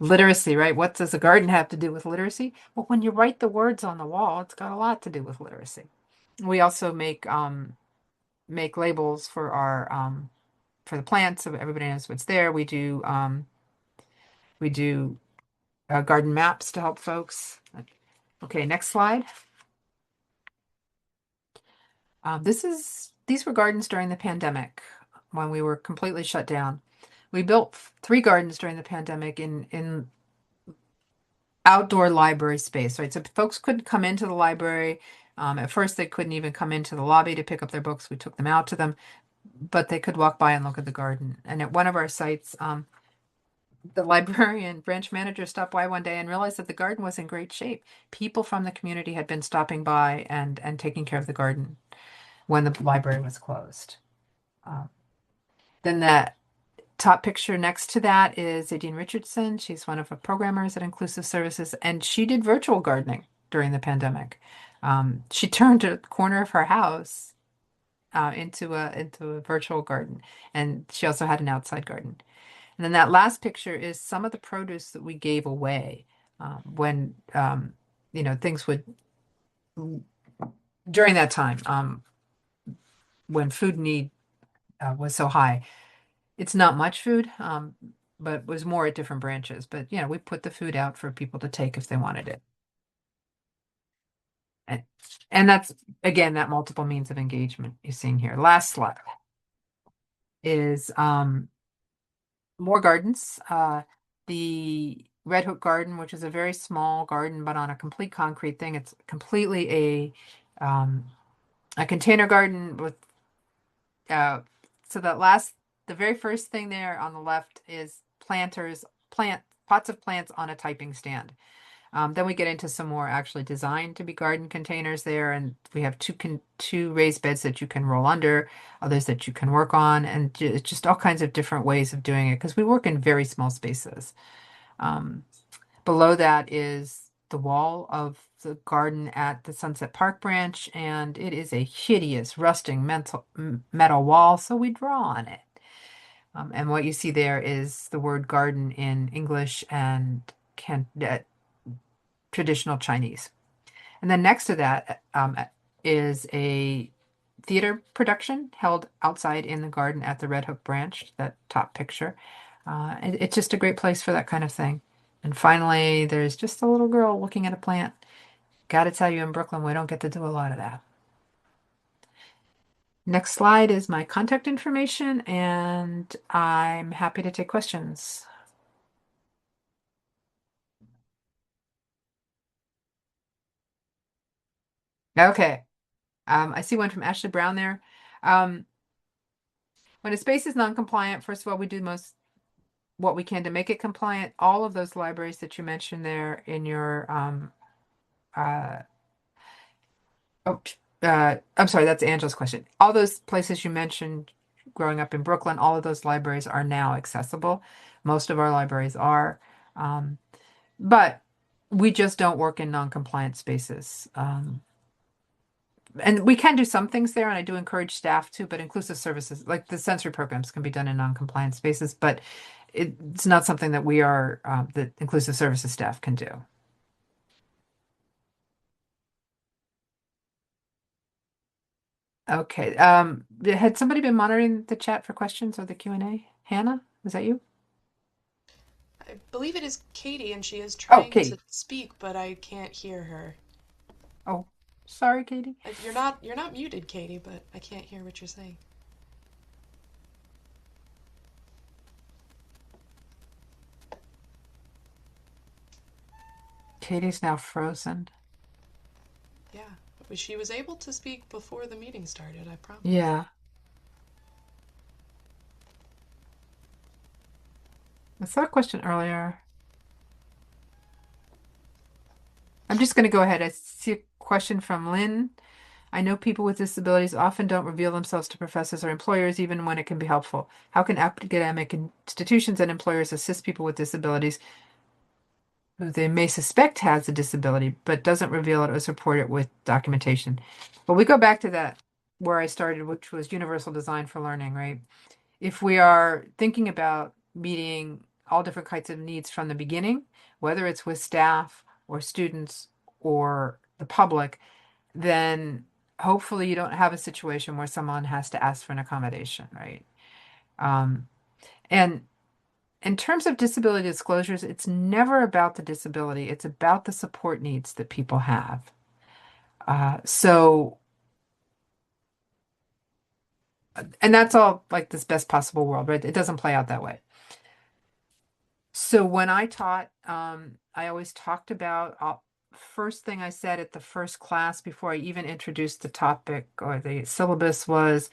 Literacy, right? What does a garden have to do with literacy? Well, when you write the words on the wall, it's got a lot to do with literacy. We also make labels for our for the plants so everybody knows what's there. We do garden maps to help folks. Okay, next slide. These were gardens during the pandemic when we were completely shut down. We built 3 gardens during the pandemic in outdoor library space, right? So folks couldn't come into the library. At first, they couldn't even come into the lobby to pick up their books. We took them out to them, but they could walk by and look at the garden. And at one of our sites, the librarian branch manager stopped by one day and realized that the garden was in great shape. People from the community had been stopping by and taking care of the garden when the library was closed. Um, then that top picture next to that is Adine Richardson. She's one of the programmers at Inclusive Services, and she did virtual gardening during the pandemic. She turned a corner of her house into a virtual garden, and she also had an outside garden. And then that last picture is some of the produce that we gave away when things would during that time when food need was so high. It's not much food, but was more at different branches. But we put the food out for people to take if they wanted it. And, and that's again that multiple means of engagement you're seeing here. Last slide is more gardens. The Red Hook Garden, which is a very small garden, but on a complete concrete thing. It's completely a container garden with uh, so the very first thing there on the left is plant pots of plants on a typing stand. Then we get into some more actually designed to be garden containers there, and we have two raised beds that you can roll under, others that you can work on, and just all kinds of different ways of doing it because we work in very small spaces. Um, Below that is the wall of the garden at the Sunset Park branch, and it is a hideous rusting metal wall, so we draw on it. And what you see there is the word garden in English and traditional Chinese. And then next to that is a theater production held outside in the garden at the Red Hook Branch, that top picture. It's just a great place for that kind of thing. And finally, there's just a little girl looking at a plant. Gotta tell you, in Brooklyn, we don't get to do a lot of that. Next slide is my contact information, and I'm happy to take questions. Okay. I see one from Ashley Brown there. Um, when a space is non-compliant, first of all, we do what we can to make it compliant. All of those libraries that you mentioned there in your uh, oh, I'm sorry, that's Angela's question. All those places you mentioned growing up in Brooklyn, all of those libraries are now accessible. Most of our libraries are, um, but we just don't work in non-compliant spaces. And we can do some things there, and I do encourage staff to, but inclusive services, like the sensory programs, can be done in non-compliant spaces, but it's not something that that inclusive services staff can do. Okay. Had somebody been monitoring the chat for questions or the Q&A? Hannah, was that you? I believe it is Katie, and she is Oh, trying to Katie. speak, but I can't hear her. Oh, sorry, Katie. You're not muted, Katie, but I can't hear what you're saying. Katie's now frozen. Yeah, she was able to speak before the meeting started, I promise. Yeah. I saw a question earlier. I'm just going to go ahead. I see a question from Lynn. I know people with disabilities often don't reveal themselves to professors or employers, even when it can be helpful. How can academic institutions and employers assist people with disabilities who they may suspect has a disability, but doesn't reveal it or support it with documentation? Well, we go back to that where I started, which was universal design for learning, right? If we are thinking about meeting all different kinds of needs from the beginning, whether it's with staff or students or the public, then hopefully you don't have a situation where someone has to ask for an accommodation, right? Um, and in terms of disability disclosures, it's never about the disability, it's about the support needs that people have. And that's all like this best possible world, right? It doesn't play out that way. So when I taught, I always talked about first thing I said at the first class before I even introduced the topic or the syllabus was,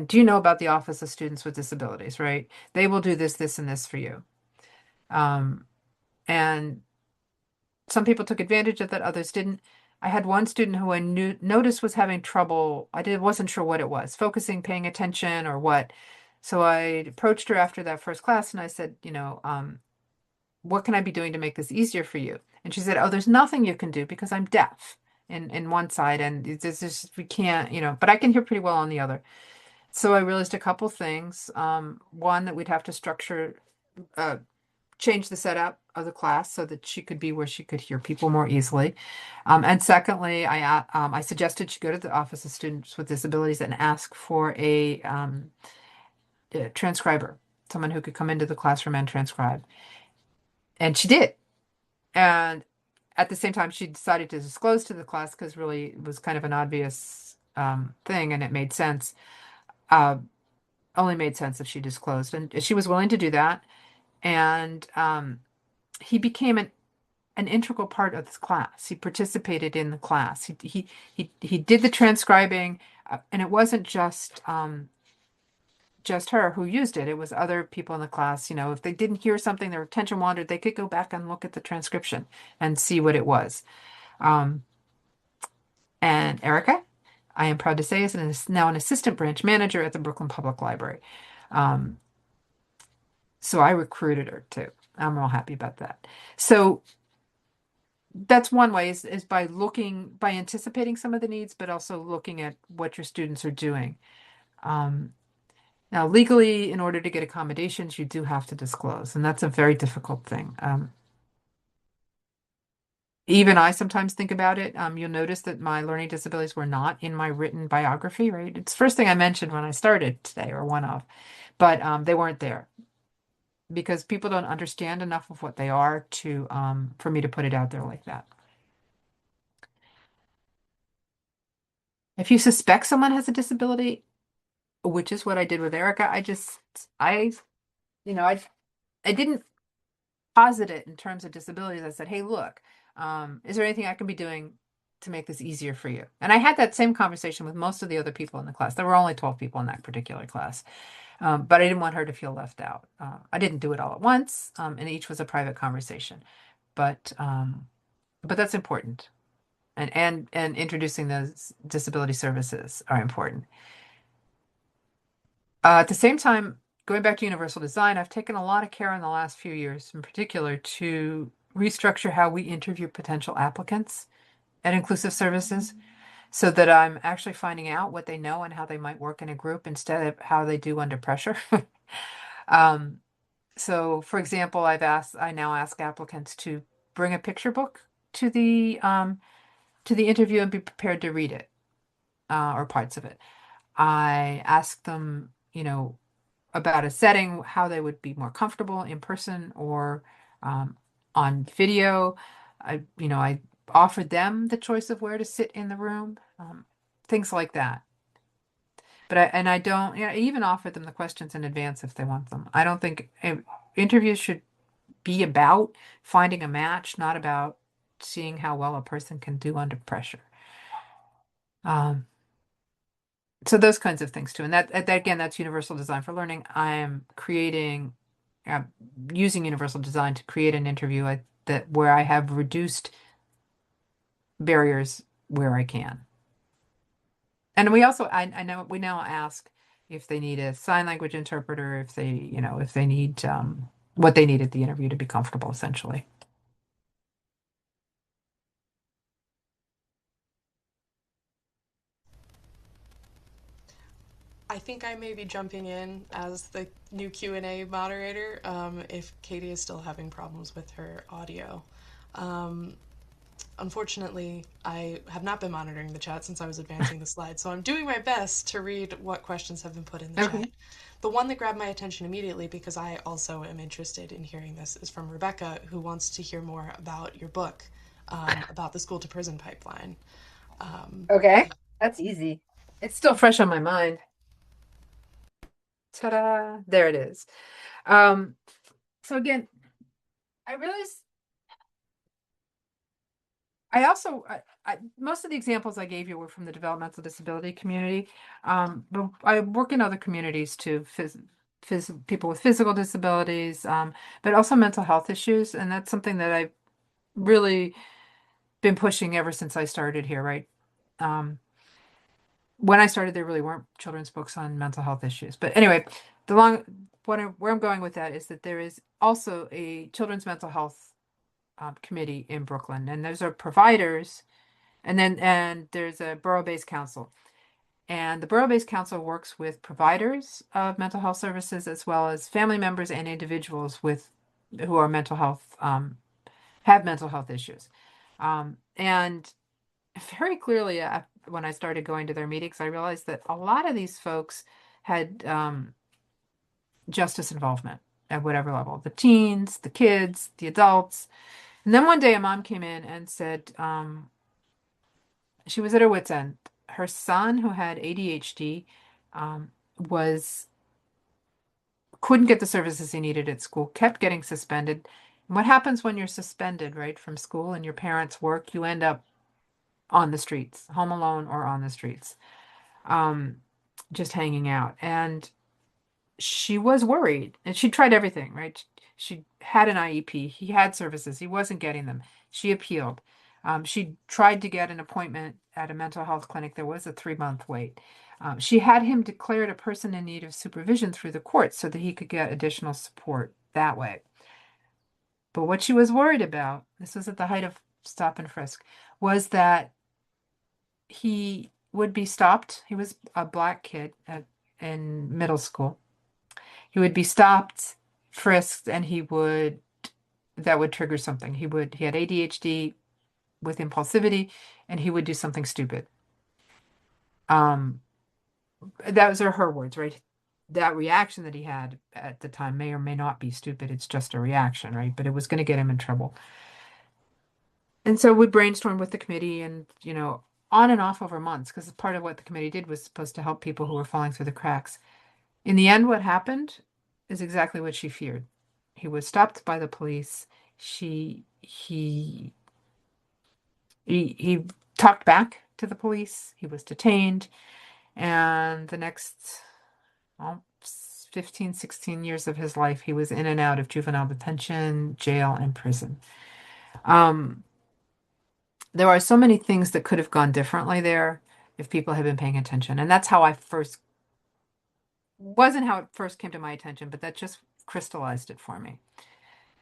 do you know about the Office of Students with Disabilities, right? They will do this, this, and this for you. Um, and some people took advantage of that, others didn't. I had one student who I knew noticed was having trouble. Wasn't sure what it was, focusing, paying attention, or what. So I approached her after that first class and I said, what can I be doing to make this easier for you? And she said, oh, there's nothing you can do because I'm deaf in one side and this is we can't, but I can hear pretty well on the other. So I realized a couple things. One, that we'd have to uh, change the setup of the class so that she could be where she could hear people more easily. And secondly, I suggested she go to the Office of Students with Disabilities and ask for a transcriber, someone who could come into the classroom and transcribe. And she did. And at the same time, she decided to disclose to the class because really it was kind of an obvious thing and it made sense. Uh, Only made sense if she disclosed. And she was willing to do that. And he became an integral part of this class. He participated in the class. He did the transcribing, and it wasn't just her who used it. It was other people in the class. If they didn't hear something, their attention wandered, they could go back and look at the transcription and see what it was. Um, and Erica, I am proud to say, is now an assistant branch manager at the Brooklyn Public Library. Um, so I recruited her too. I'm real happy about that. So that's one way is by anticipating some of the needs, but also looking at what your students are doing. Um, Now, legally, in order to get accommodations, you do have to disclose, and that's a very difficult thing. Even I sometimes think about it. You'll notice that my learning disabilities were not in my written biography, right? It's the first thing I mentioned when I started today, or one of, but they weren't there because people don't understand enough of what they are to for me to put it out there like that. If you suspect someone has a disability, which is what I did with Erica, you know, I, I didn't posit it in terms of disabilities. I said, hey, look, is there anything I can be doing to make this easier for you? And I had that same conversation with most of the other people in the class. There were only 12 people in that particular class. But I didn't want her to feel left out. I didn't do it all at once, and each was a private conversation. But but that's important. And introducing those disability services are important. At the same time, going back to universal design, I've taken a lot of care in the last few years, in particular, to restructure how we interview potential applicants at inclusive services so that I'm actually finding out what they know and how they might work in a group instead of how they do under pressure. Um, so, for example, I now ask applicants to bring a picture book to the interview and be prepared to read it. or parts of it. I ask them, about a setting, how they would be more comfortable in person or um, on video. I offered them the choice of where to sit in the room, things like that. I don't, I even offered them the questions in advance if they want them. I don't think interviews should be about finding a match, not about seeing how well a person can do under pressure. Um, so those kinds of things too. And that again, that's universal design for learning. I am creating, uh, using universal design to create an interview that where I have reduced barriers where I can. And we also, I know we now ask if they need a sign language interpreter, if they need what they need at the interview to be comfortable, essentially. I think I may be jumping in as the new Q&A moderator if Katie is still having problems with her audio. Um, Unfortunately, I have not been monitoring the chat since I was advancing the slides, so I'm doing my best to read what questions have been put in the chat. Okay. The one that grabbed my attention immediately, because I also am interested in hearing this, is from Rebecca, who wants to hear more about your book, about the school to prison pipeline. Um, Okay. That's easy. It's still fresh on my mind. Ta-da! There it is. Um, so again, I realized I also most of the examples I gave you were from the developmental disability community, but I work in other communities too, people with physical disabilities, but also mental health issues, and that's something that I've really been pushing ever since I started here. Right, when I started, there really weren't children's books on mental health issues, but anyway, the long where I'm going with that is that there is also a children's mental health committee in Brooklyn, and those are providers. And there's a borough-based council. And the borough-based council works with providers of mental health services as well as family members and individuals with who are have mental health issues. And very clearly, when I started going to their meetings, I realized that a lot of these folks had justice involvement at whatever level, the teens, the kids, the adults. And then one day a mom came in and said, she was at her wit's end. Her son, who had ADHD, was couldn't get the services he needed at school, kept getting suspended. And what happens when you're suspended, right, from school and your parents work? You end up on the streets, home alone or on the streets, um, just hanging out. And she was worried and she tried everything, right? She had an IEP, he had services, he wasn't getting them. She appealed. She tried to get an appointment at a mental health clinic. There was a 3-month wait. She had him declared a person in need of supervision through the courts so that he could get additional support that way. But what she was worried about, this was at the height of stop and frisk, was that he would be stopped. He was a black kid in middle school. He would be stopped, frisked, and that would trigger something. He had ADHD with impulsivity, and he would do something stupid. Um, those are her words, right? That reaction that he had at the time may or may not be stupid. It's just a reaction, right? But it was going to get him in trouble. And so we brainstormed with the committee and, on and off over months, because part of what the committee did was supposed to help people who were falling through the cracks. In the end, what happened is exactly what she feared. He was stopped by the police. She he talked back to the police. He was detained, and the next, well, 15, 16 years of his life, he was in and out of juvenile detention, jail, and prison. Um, there are so many things that could have gone differently there if people had been paying attention, and that's how I first wasn't how it first came to my attention, but that just crystallized it for me.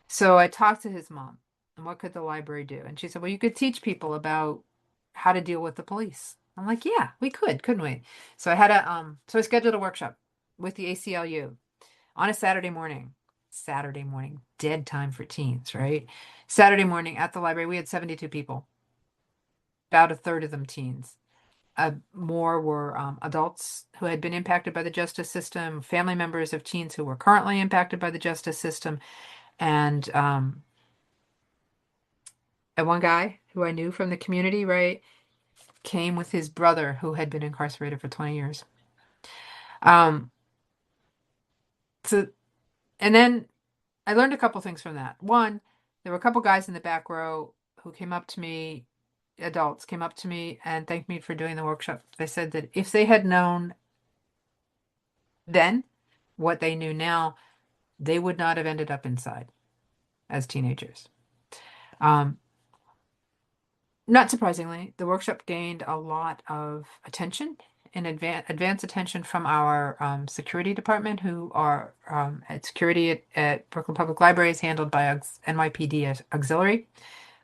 So I talked to his mom, and what could the library do? And she said, well, you could teach people about how to deal with the police. I'm like, yeah, we could, couldn't we? So I scheduled a workshop with the ACLU on a Saturday morning. Saturday morning, dead time for teens, right? Saturday morning at the library, we had 72 people, about a third of them teens. more were adults who had been impacted by the justice system, family members of teens who were currently impacted by the justice system, and one guy who I knew from the community, right, came with his brother who had been incarcerated for 20 years. Um, so, and then I learned a couple things from that. One, there were a couple guys in the back row who came up to me, adults came up to me and thanked me for doing the workshop. They said that if they had known then what they knew now, they would not have ended up inside as teenagers. Um, Not surprisingly, the workshop gained a lot of attention and advance attention from our security department, who are at security at Brooklyn Public Libraries, handled by NYPD as auxiliary.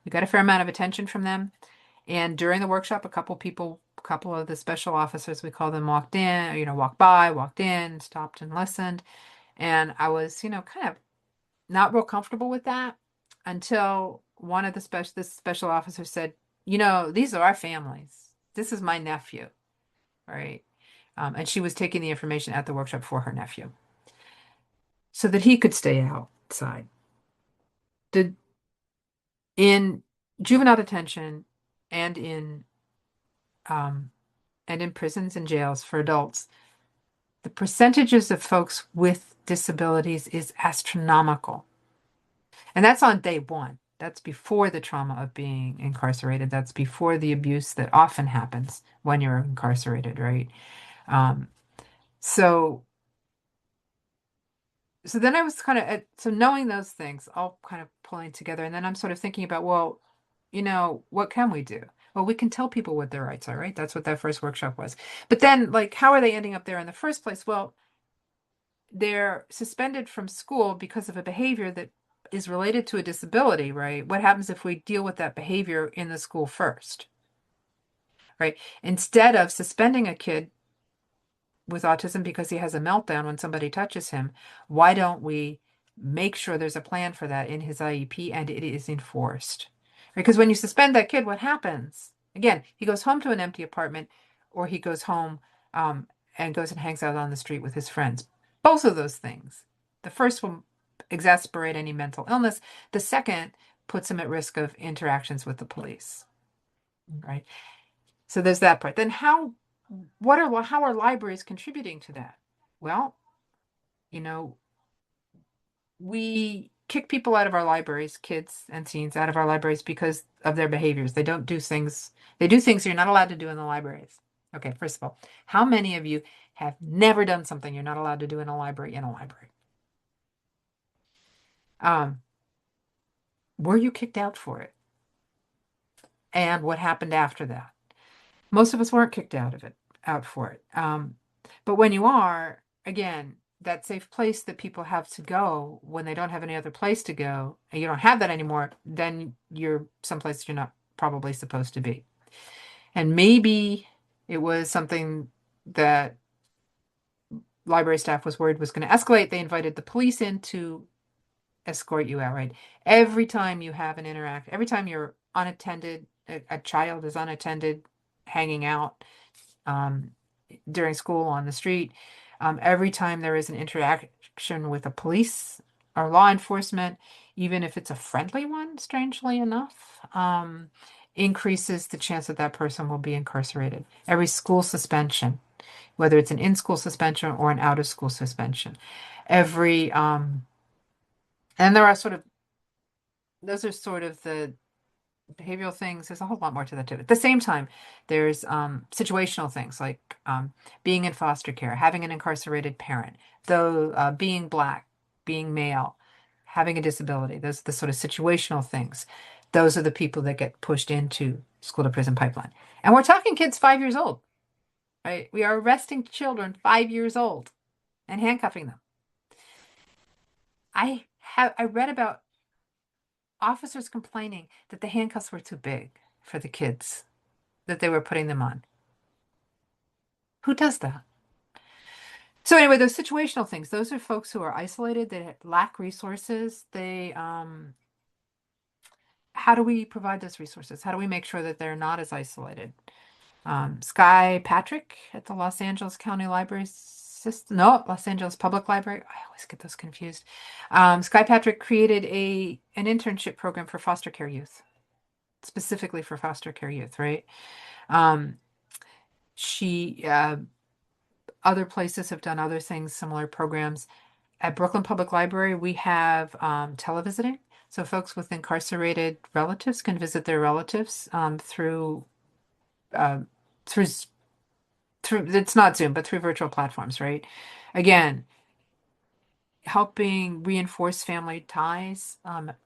We got a fair amount of attention from them. And during the workshop, a couple of the special officers, we call them, walked in, walked by, walked in, stopped and listened. And I was, kind of not real comfortable with that until one of the special officers said, these are our families. This is my nephew, right? And she was taking the information at the workshop for her nephew so that he could stay outside. The In juvenile detention and in um, prisons and jails for adults, the percentages of folks with disabilities is astronomical. And that's on day one. That's before the trauma of being incarcerated. That's before the abuse that often happens when you're incarcerated, right? Um, so, so then I was kind of, so knowing those things, all kind of pulling together. And then I'm sort of thinking about, well, what can we do? Well, we can tell people what their rights are, right? That's what that first workshop was. But then, like, how are they ending up there in the first place? Well, they're suspended from school because of a behavior that is related to a disability, right? What happens if we deal with that behavior in the school first, right? Instead of suspending a kid with autism because he has a meltdown when somebody touches him, why don't we make sure there's a plan for that in his IEP and it is enforced? Because when you suspend that kid, what happens? Again, he goes home to an empty apartment, or he goes home and goes and hangs out on the street with his friends. Both of those things. The first will exacerbate any mental illness. The second puts him at risk of interactions with the police, right? So there's that part. Then how are libraries contributing to that? Well, you know, we kick people out of our libraries, kids and teens out of our libraries because of their behaviors. They do things you're not allowed to do in the libraries. Okay, first of all, how many of you have never done something you're not allowed to do in a library in a library? Um, were you kicked out for it? And what happened after that? Most of us weren't kicked out for it. But when you are, again, that safe place that people have to go when they don't have any other place to go, and you don't have that anymore, then you're someplace you're not probably supposed to be. And maybe it was something that library staff was worried was going to escalate. They invited the police in to escort you out, right? Every time you have an interact, every time you're unattended, a child is unattended, hanging out, um, during school on the street. Every time there is an interaction with a police or law enforcement, even if it's a friendly one, strangely enough, increases the chance that that person will be incarcerated. Every school suspension, whether it's an in-school suspension or an out-of-school suspension, every and there are sort of those are sort of the behavioral things. There's a whole lot more to that too. At the same time, there's situational things like being in foster care, having an incarcerated parent, though being Black, being male, having a disability. Those are the sort of situational things. Those are the people that get pushed into school to prison pipeline. And we're talking kids 5 years old, right? We are arresting children 5 years old and handcuffing them. I read about officers complaining that the handcuffs were too big for the kids that they were putting them on. Who does that? So anyway, those situational things, those are folks who are isolated, they lack resources. How do we provide those resources? How do we make sure that they're not as isolated? Sky Patrick at the Los Angeles County Library System. No, Los Angeles Public Library. I always get those confused. Sky Patrick created an internship program for foster care youth, specifically for foster care youth, right? Um, she Other places have done other things, similar programs. At Brooklyn Public Library, we have televisiting. So folks with incarcerated relatives can visit their relatives uh, through it's not Zoom, but through virtual platforms, right? Again, helping reinforce family ties,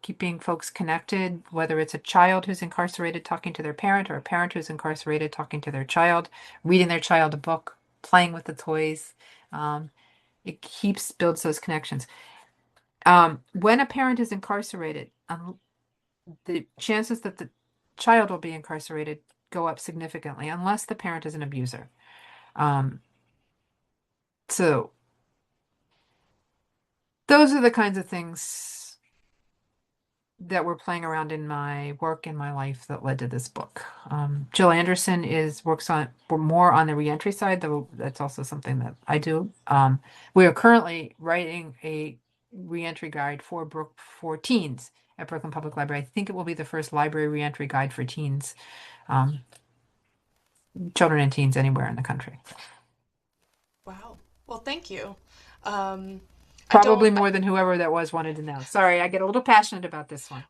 keeping folks connected, whether it's a child who's incarcerated talking to their parent or a parent who's incarcerated talking to their child, reading their child a book, playing with the toys. Um, it builds those connections. When a parent is incarcerated, the chances that the child will be incarcerated go up significantly unless the parent is an abuser. Um, so those are the kinds of things that were playing around in my work in my life that led to this book. Jill Anderson works on more on the reentry side, though that's also something that I do. We are currently writing a reentry guide for teens at Brooklyn Public Library. I think it will be the first library reentry guide for teens, um, children and teens anywhere in the country. Wow. Well, thank you. Um, I Probably don't. more than whoever that was wanted to know. Sorry, I get a little passionate about this one.